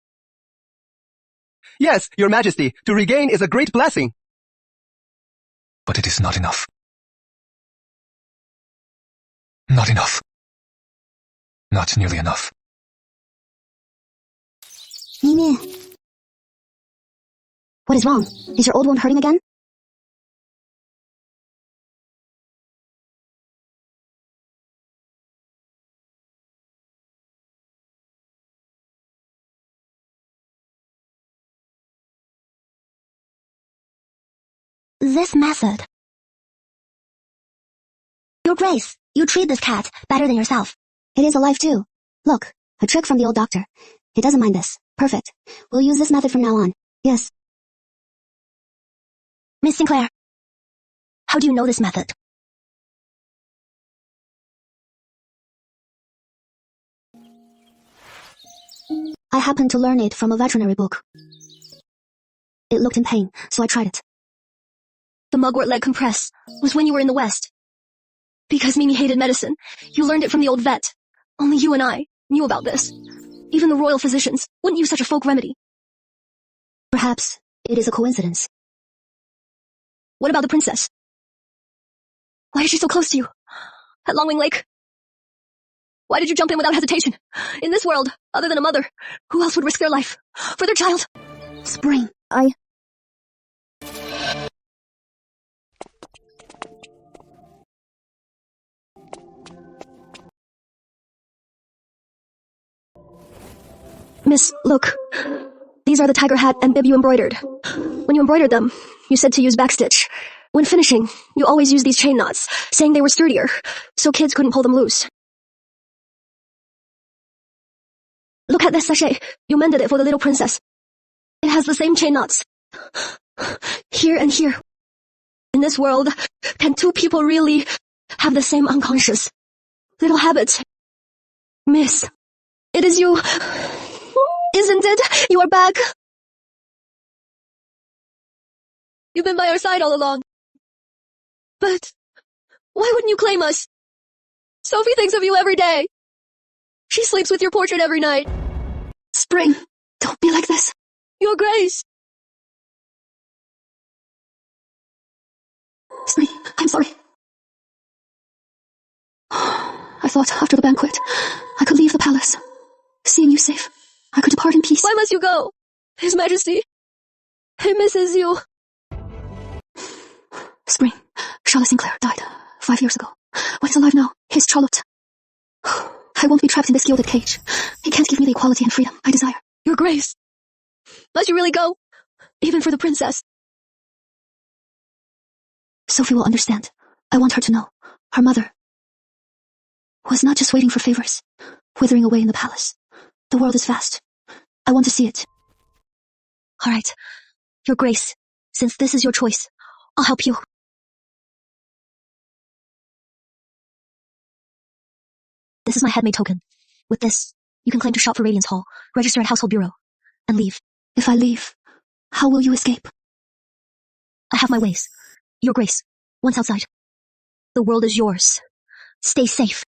Yes, Your Majesty, to regain is a great blessing. But it is not enough. Not enough. Not nearly enough. Mimi. What is wrong? Is your old wound hurting again? This method. Your Grace, you treat this cat better than yourself. It is alive too. Look, a trick from the old doctor. It doesn't mind this. Perfect. We'll use this method from now on. Yes. Miss Sinclair, how do you know this method? I happened to learn it from a veterinary book. It looked in pain, so I tried it. The mugwort leg compress was when you were in the West. Because Mimi hated medicine, you learned it from the old vet. Only you and I knew about this. Even the royal physicians wouldn't use such a folk remedy. Perhaps it is a coincidence. What about the princess? Why is she so close to you? At Longwing Lake? Why did you jump in without hesitation? In this world, other than a mother, who else would risk their life for their child? Spring, Miss, look. These are the tiger hat and bib you embroidered. When you embroidered them, you said to use backstitch. When finishing, you always used these chain knots, saying they were sturdier, so kids couldn't pull them loose. Look at this sachet. You mended it for the little princess. It has the same chain knots. Here and here. In this world, can two people really have the same unconscious little habits? Miss, it is you. Isn't it? You are back. You've been by our side all along. But why wouldn't you claim us? Sophie thinks of you every day. She sleeps with your portrait every night. Spring, don't be like this. Your Grace. Spring, I'm sorry. I thought after the banquet, I could leave the palace. Seeing you safe, I could depart in peace. Why must you go? His Majesty, he misses you. Spring, Charlotte Sinclair died 5 years ago. What is alive now is Charlotte. I won't be trapped in this gilded cage. He can't give me the equality and freedom I desire. Your Grace, must you really go? Even for the princess? Sophie will understand. I want her to know. Her mother was not just waiting for favors, withering away in the palace. The world is vast. I want to see it. All right. Your Grace, since this is your choice, I'll help you. This is my headmade token. With this, you can claim to shop for Radiance Hall, register at Household Bureau, and leave. If I leave, how will you escape? I have my ways. Your Grace, once outside, the world is yours. Stay safe.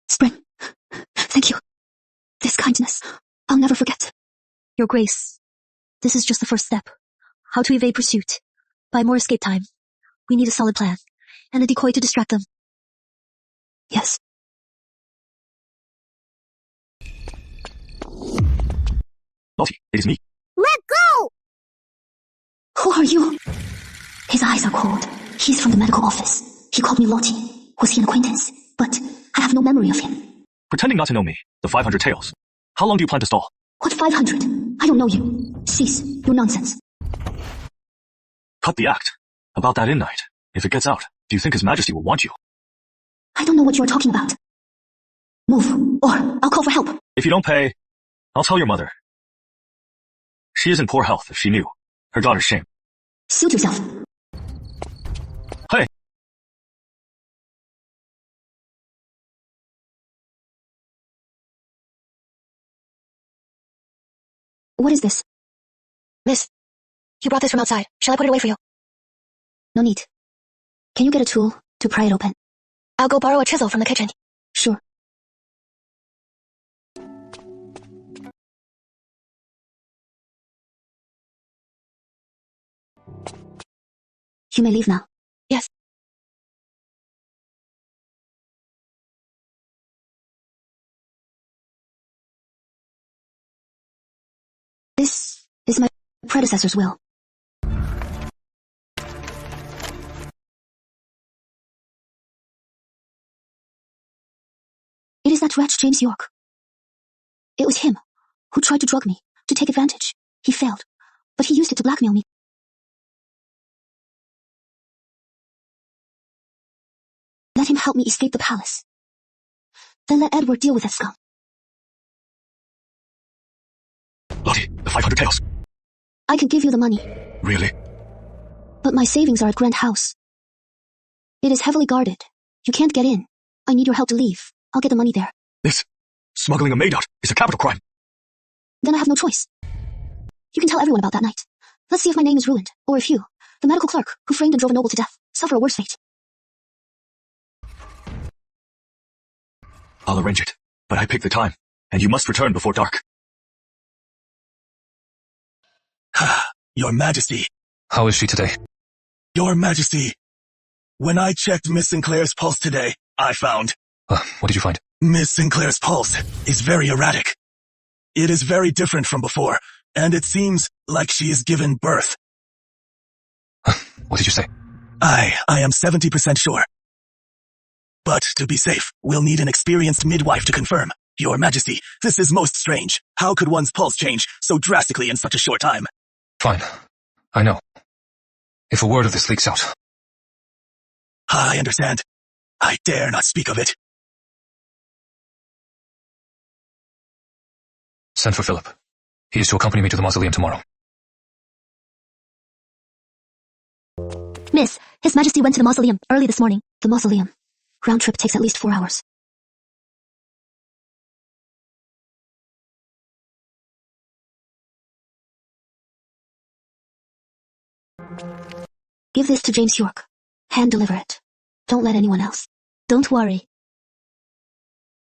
Spring, thank you. This kindness, I'll never forget. Your Grace, this is just the first step. How to evade pursuit. Buy more escape time. We need a solid plan, and a decoy to distract them. Yes. Lottie, it is me. Let go! Who are you? His eyes are cold. He's from the medical office. He called me Lottie. Was he an acquaintance? But I have no memory of him. Pretending not to know me, the 500 taels. How long do you plan to stall? What 500? I don't know you. Cease your nonsense. Cut the act. About that inn night. If it gets out, do you think His Majesty will want you? I don't know what you are talking about. Move, or I'll call for help. If you don't pay, I'll tell your mother. She is in poor health if she knew. Her daughter's shame. Suit yourself. Hey! What is this? Miss, you brought this from outside. Shall I put it away for you? No need. Can you get a tool to pry it open? I'll go borrow a chisel from the kitchen. Sure. You may leave now. Yes. This is my predecessor's will. It is that wretch James York. It was him who tried to drug me, to take advantage. He failed, but he used it to blackmail me. Let him help me escape the palace. Then let Edward deal with that scum. Lottie, the 500 taels. I can give you the money. Really? But my savings are at Grand House. It is heavily guarded. You can't get in. I need your help to leave. I'll get the money there. This, smuggling a maid out, is a capital crime. Then I have no choice. You can tell everyone about that night. Let's see if my name is ruined, or if you, the medical clerk who framed and drove a noble to death, suffer a worse fate. I'll arrange it, but I picked the time, and you must return before dark. Your Majesty. How is she today? Your Majesty. When I checked Miss Sinclair's pulse today, I found... What did you find? Miss Sinclair's pulse is very erratic. It is very different from before, and it seems like she is given birth. What did you say? I am 70% sure. But to be safe, we'll need an experienced midwife to confirm. Your Majesty, this is most strange. How could one's pulse change so drastically in such a short time? Fine. I know. If a word of this leaks out... I understand. I dare not speak of it. Send for Philip. He is to accompany me to the mausoleum tomorrow. Miss, His Majesty went to the mausoleum early this morning. The mausoleum. Round trip takes at least 4 hours. Give this to James York. Hand deliver it. Don't let anyone else. Don't worry.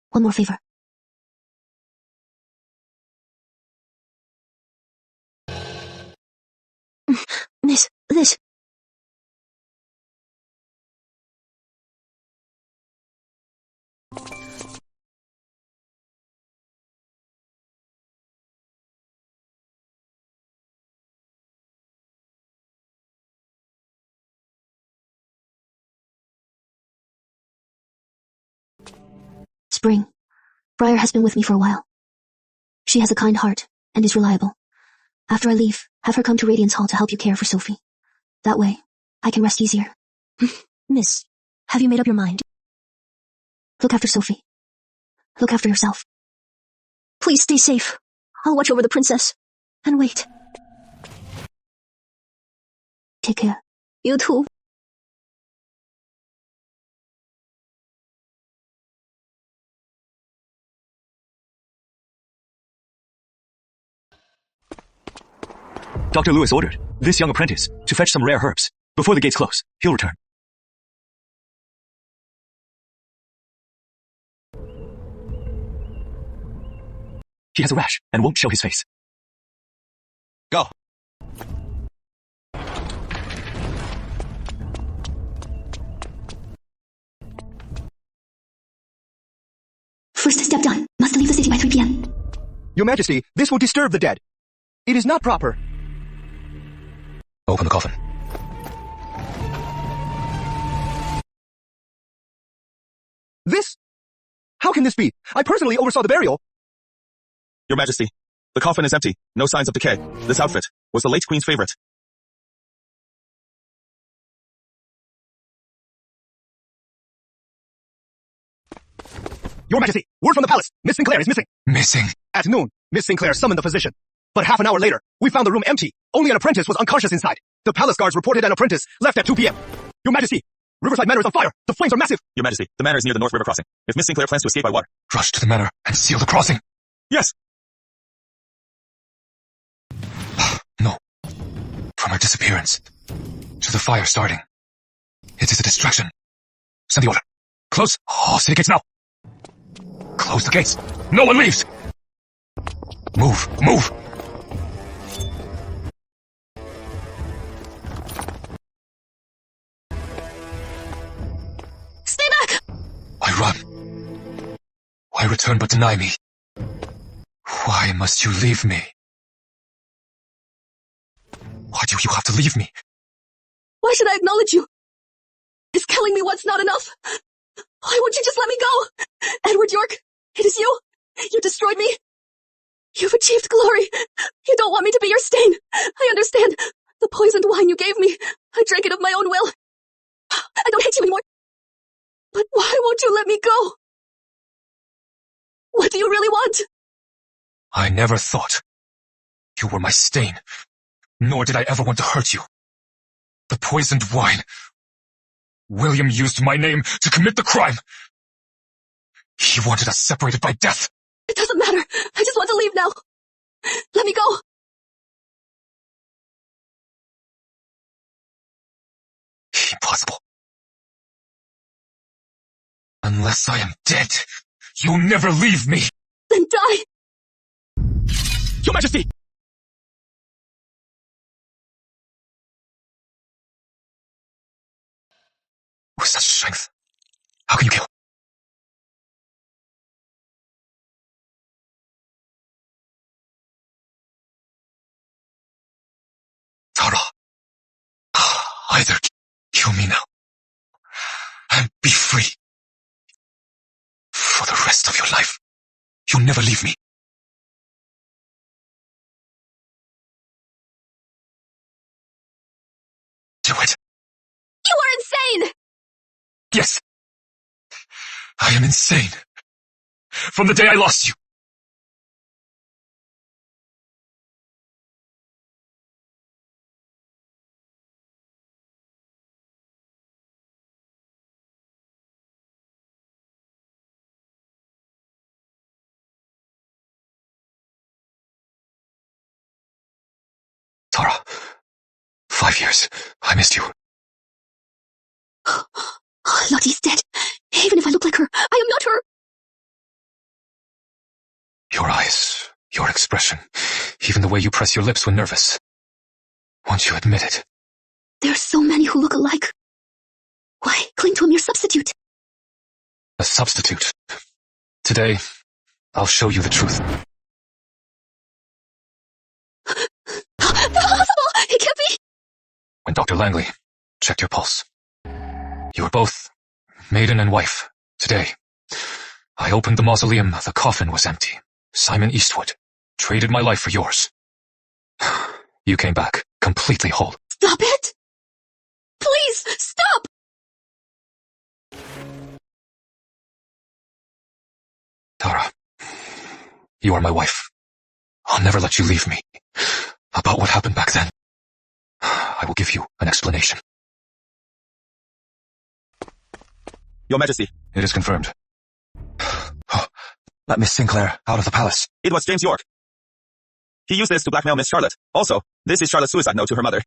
One more favor. Miss, this... Spring. Briar has been with me for a while. She has a kind heart and is reliable. After I leave, have her come to Radiance Hall to help you care for Sophie. That way, I can rest easier. Miss, have you made up your mind? Look after Sophie. Look after yourself. Please stay safe. I'll watch over the princess. And wait. Take care. You too. Dr. Lewis ordered this young apprentice to fetch some rare herbs. Before the gates close, he'll return. He has a rash and won't show his face. Go. First step done. Must leave the city by 3 p.m. Your Majesty, this will disturb the dead. It is not proper. Open the coffin. This? How can this be? I personally oversaw the burial. Your Majesty, the coffin is empty. No signs of decay. This outfit was the late Queen's favorite. Your Majesty, word from the palace. Miss Sinclair is missing. Missing? At noon, Miss Sinclair summoned the physician. But half an hour later, we found the room empty. Only an apprentice was unconscious inside. The palace guards reported an apprentice left at 2 p.m. Your Majesty, Riverside Manor is on fire. The flames are massive. Your Majesty, the manor is near the North River crossing. If Miss Sinclair plans to escape by water... Rush to the manor and seal the crossing. Yes! No. From her disappearance to the fire starting. It is a distraction. Send the order. Close. Oh, city gates now. Close the gates. No one leaves. Move. Move. Stay back! Why run? Why return but deny me? Why must you leave me? Why do you have to leave me? Why should I acknowledge you? Is killing me once not enough? Why won't you just let me go? Edward York, it is you. You destroyed me. You've achieved glory. You don't want me to be your stain. I understand. The poisoned wine you gave me, I drank it of my own will. I don't hate you anymore. But why won't you let me go? What do you really want? I never thought you were my stain, nor did I ever want to hurt you. The poisoned wine. William used my name to commit the crime. He wanted us separated by death. It doesn't matter. I just want to leave now. Let me go. Impossible. Unless I am dead, you'll never leave me. Then die. Your Majesty! With such strength, how can you kill? Tara, either kill me now and be free. For the rest of your life, you'll never leave me. Do it. You are insane! Yes. I am insane. From the day I lost you. Tara, 5 years. I missed you. Lottie's dead. Even if I look like her, I am not her. Your eyes, your expression, even the way you press your lips when nervous. Won't you admit it? There are so many who look alike. Why cling to a mere substitute? A substitute. Today, I'll show you the truth. Impossible! It can't be! When Dr. Langley checked your pulse, you were both maiden and wife. Today, I opened the mausoleum. The coffin was empty. Simon Eastwood traded my life for yours. You came back completely whole. Stop it! Please, stop! Tara, you are my wife. I'll never let you leave me. About what happened back then, I will give you an explanation. Your Majesty. It is confirmed. Let Miss Sinclair out of the palace. It was James York. He used this to blackmail Miss Charlotte. Also, this is Charlotte's suicide note to her mother.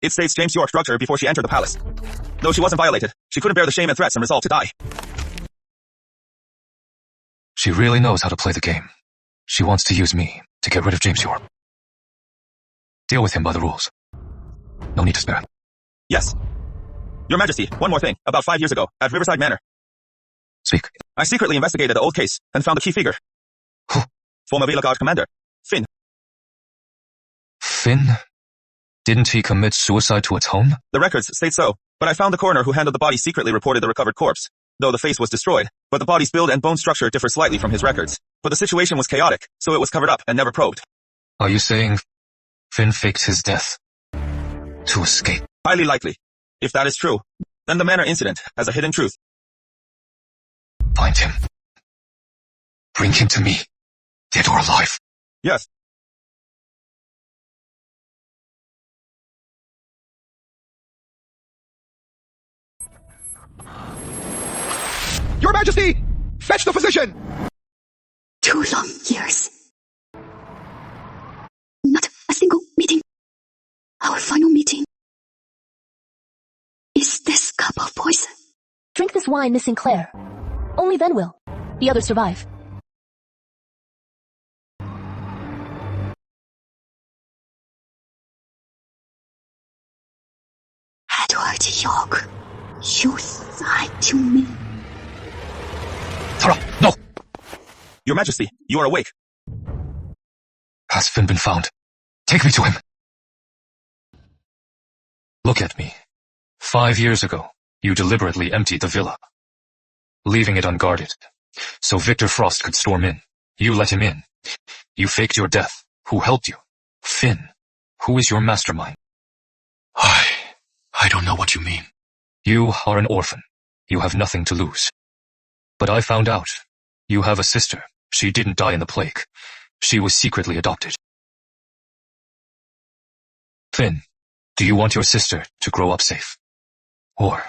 It states James York drugged her before she entered the palace. Though she wasn't violated, she couldn't bear the shame and threats and resolved to die. She really knows how to play the game. She wants to use me to get rid of James York. Deal with him by the rules. No need to spare him. Yes. Your Majesty, one more thing. About 5 years ago, at Riverside Manor. Speak. I secretly investigated the old case and found a key figure. Who? Former Vela Guard commander, Finn. Finn? Didn't he commit suicide to its home? The records state so, but I found the coroner who handled the body secretly reported the recovered corpse, though the face was destroyed, but the body's build and bone structure differ slightly from his records. But the situation was chaotic, so it was covered up and never probed. Are you saying Finn faked his death to escape? Highly likely. If that is true, then the Manor incident has a hidden truth. Find him. Bring him to me, dead or alive. Yes. Your Majesty! Fetch the physician! 2 long years. Not a single meeting. Our final meeting. Is this cup of poison? Drink this wine, Miss Sinclair. Only then will the others survive. Edward York, you lied to me. Tara, no! Your Majesty, you are awake. Has Finn been found? Take me to him. Look at me. 5 years ago, you deliberately emptied the villa, leaving it unguarded, so Victor Frost could storm in. You let him in. You faked your death. Who helped you? Finn. Who is your mastermind? I don't know what you mean. You are an orphan. You have nothing to lose. But I found out. You have a sister. She didn't die in the plague. She was secretly adopted. Finn, do you want your sister to grow up safe? Or...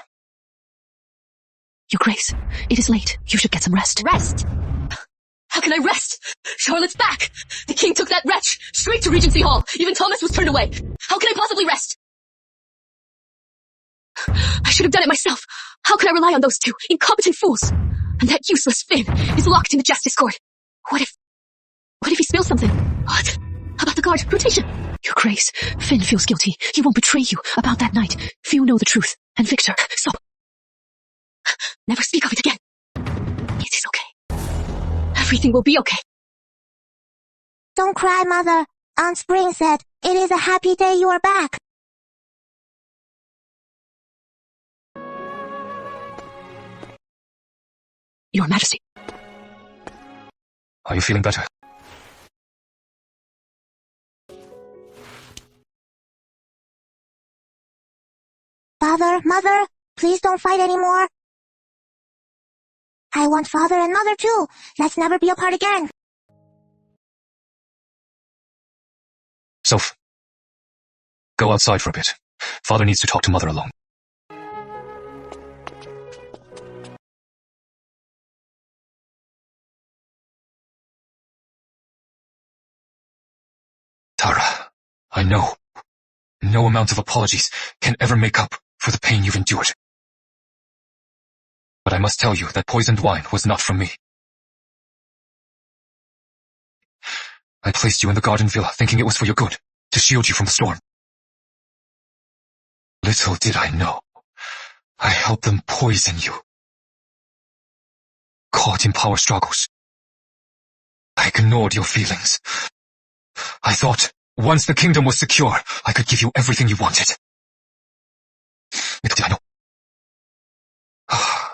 Your Grace, it is late. You should get some rest. Rest? How can I rest? Charlotte's back! The king took that wretch straight to Regency Hall. Even Thomas was turned away. How can I possibly rest? I should have done it myself. How could I rely on those two incompetent fools? And that useless Finn is locked in the justice court. What if he spills something? What? How about the guard? Rotation. Your Grace, Finn feels guilty. He won't betray you about that night. Few know the truth. And Victor, so... Never speak of it again. It is okay. Everything will be okay. Don't cry, Mother. Aunt Spring said, it is a happy day you are back. Your Majesty. Are you feeling better? Father, Mother, please don't fight anymore. I want Father and Mother too. Let's never be apart again. Soph, go outside for a bit. Father needs to talk to Mother alone. Tara, I know. No amount of apologies can ever make up for the pain you've endured. But I must tell you that poisoned wine was not from me. I placed you in the garden villa thinking it was for your good, to shield you from the storm. Little did I know, I helped them poison you. Caught in power struggles, I ignored your feelings. I thought, once the kingdom was secure, I could give you everything you wanted. Little did I know,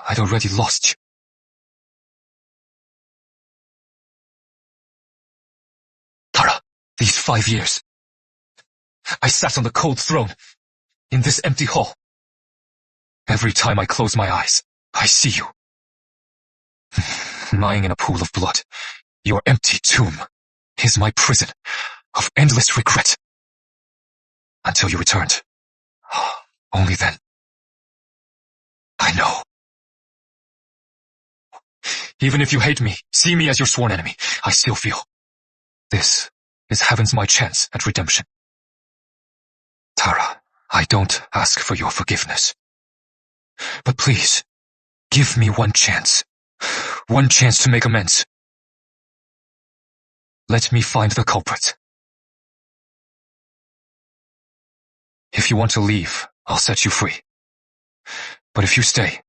I'd already lost you. Tara, these 5 years, I sat on the cold throne, in this empty hall. Every time I close my eyes, I see you. Lying in a pool of blood, your empty tomb is my prison of endless regret. Until you returned. Only then. I know. Even if you hate me, see me as your sworn enemy, I still feel this is heaven's my chance at redemption. Tara, I don't ask for your forgiveness. But please, give me one chance. One chance to make amends. Let me find the culprit. If you want to leave, I'll set you free. But if you stay,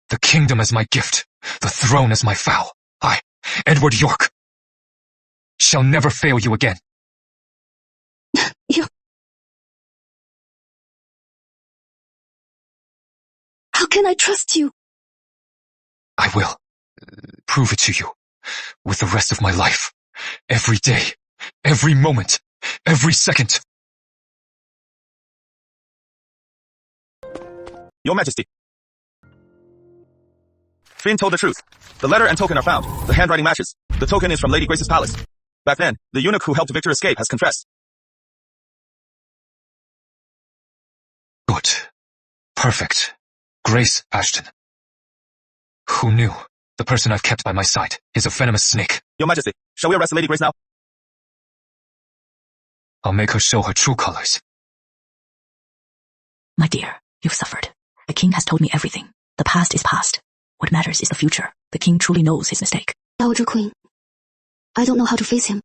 the kingdom as my gift, the throne as my vow, I, Edward York, shall never fail you again. How can I trust you? I will prove it to you with the rest of my life. Every day, every moment, every second. Your Majesty. Finn told the truth. The letter and token are found. The handwriting matches. The token is from Lady Grace's palace. Back then, the eunuch who helped Victor escape has confessed. Good. Perfect. Grace Ashton. Who knew? The person I've kept by my side is a venomous snake. Your Majesty, shall we arrest Lady Grace now? I'll make her show her true colors. My dear, you've suffered. The king has told me everything. The past is past. What matters is the future. The king truly knows his mistake. Dowager Queen, I don't know how to face him.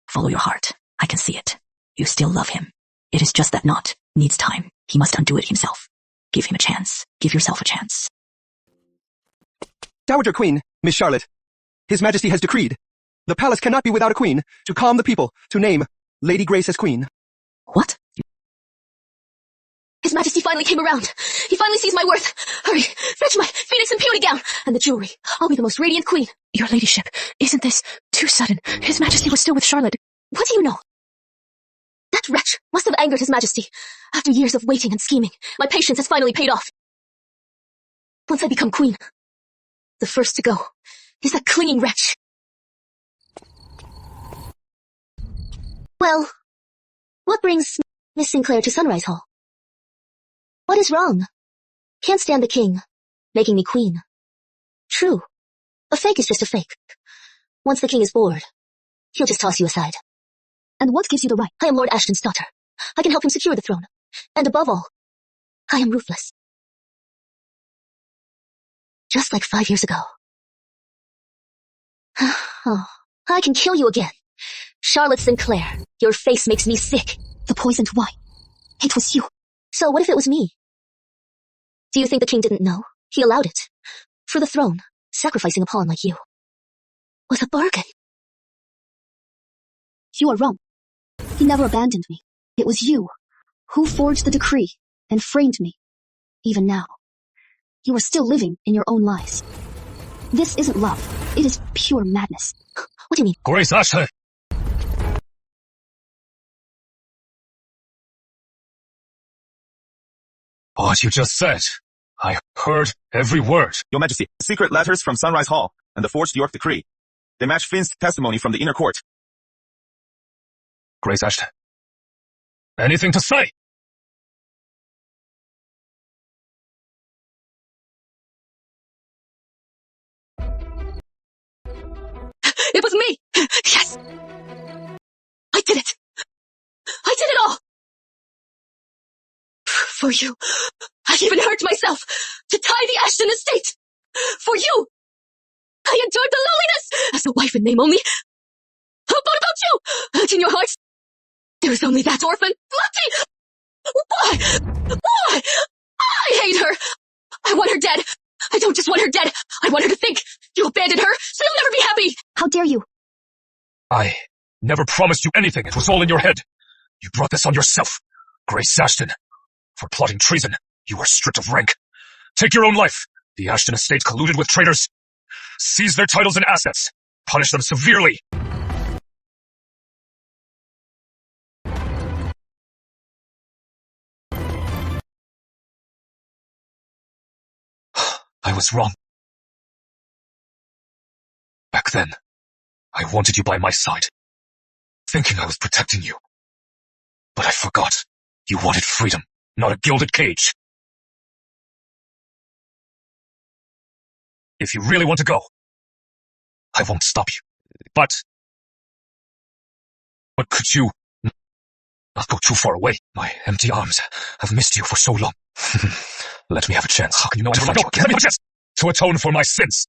Follow your heart. I can see it. You still love him. It is just that knot needs time. He must undo it himself. Give him a chance. Give yourself a chance. Dowager Queen, Miss Charlotte. His Majesty has decreed. The palace cannot be without a queen. To calm the people, to name Lady Grace as queen. What? His Majesty finally came around. He finally sees my worth. Hurry, fetch my phoenix and peony gown and the jewelry. I'll be the most radiant queen. Your ladyship, isn't this too sudden? His Majesty was still with Charlotte. What do you know? That wretch must have angered His Majesty. After years of waiting and scheming, my patience has finally paid off. Once I become queen, the first to go is that clinging wretch. Well, what brings Miss Sinclair to Sunrise Hall? What is wrong? Can't stand the king making me queen. True, a fake is just a fake. Once the king is bored, he'll just toss you aside. And what gives you the right? I am Lord Ashton's daughter. I can help him secure the throne. And above all, I am ruthless. Just like 5 years ago. Oh, I can kill you again. Charlotte Sinclair, your face makes me sick. The poisoned wine. It was you. So what if it was me? Do you think the king didn't know? He allowed it. For the throne, sacrificing a pawn like you was a bargain. You are wrong. He never abandoned me. It was you who forged the decree and framed me. Even now, you are still living in your own lies. This isn't love. It is pure madness. What do you mean? Grace Ashton! What you just said. I heard every word. Your Majesty, secret letters from Sunrise Hall and the forged York decree. They match Finn's testimony from the inner court. Grace Ashton. Anything to say? It was me! Yes! I did it! I did it all! For you, I even hurt myself to tie the Ashton estate. For you, I endured the lowliness as a wife in name only. What about you? Out in your heart, there is only that orphan, Lottie! Why? I hate her! I want her dead! I don't just want her dead, I want her to think you abandoned her, so you'll never be happy! How dare you? I never promised you anything. It was all in your head. You brought this on yourself. Grace Ashton. For plotting treason, you were stripped of rank. Take your own life. The Ashton estate colluded with traitors. Seize their titles and assets. Punish them severely. I was wrong. Back then, I wanted you by my side, thinking I was protecting you. But I forgot. You wanted freedom, not a gilded cage. If you really want to go, I won't stop you. But could you not go too far away? My empty arms have missed you for so long. Let me have a chance. How can you know I never let you again? Let me have a chance to atone for my sins.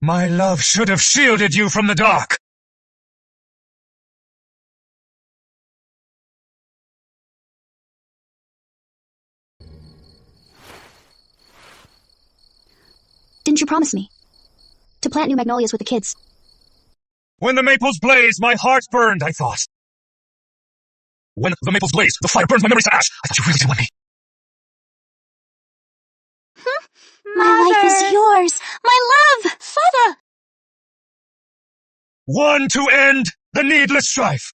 My love should have shielded you from the dark. Didn't you promise me to plant new magnolias with the kids? When the maples blazed, my heart burned, I thought. When the maples blazed, the fire burns my memories to ash. I thought you really did want me. My life is yours. My love. Father. One to end the needless strife.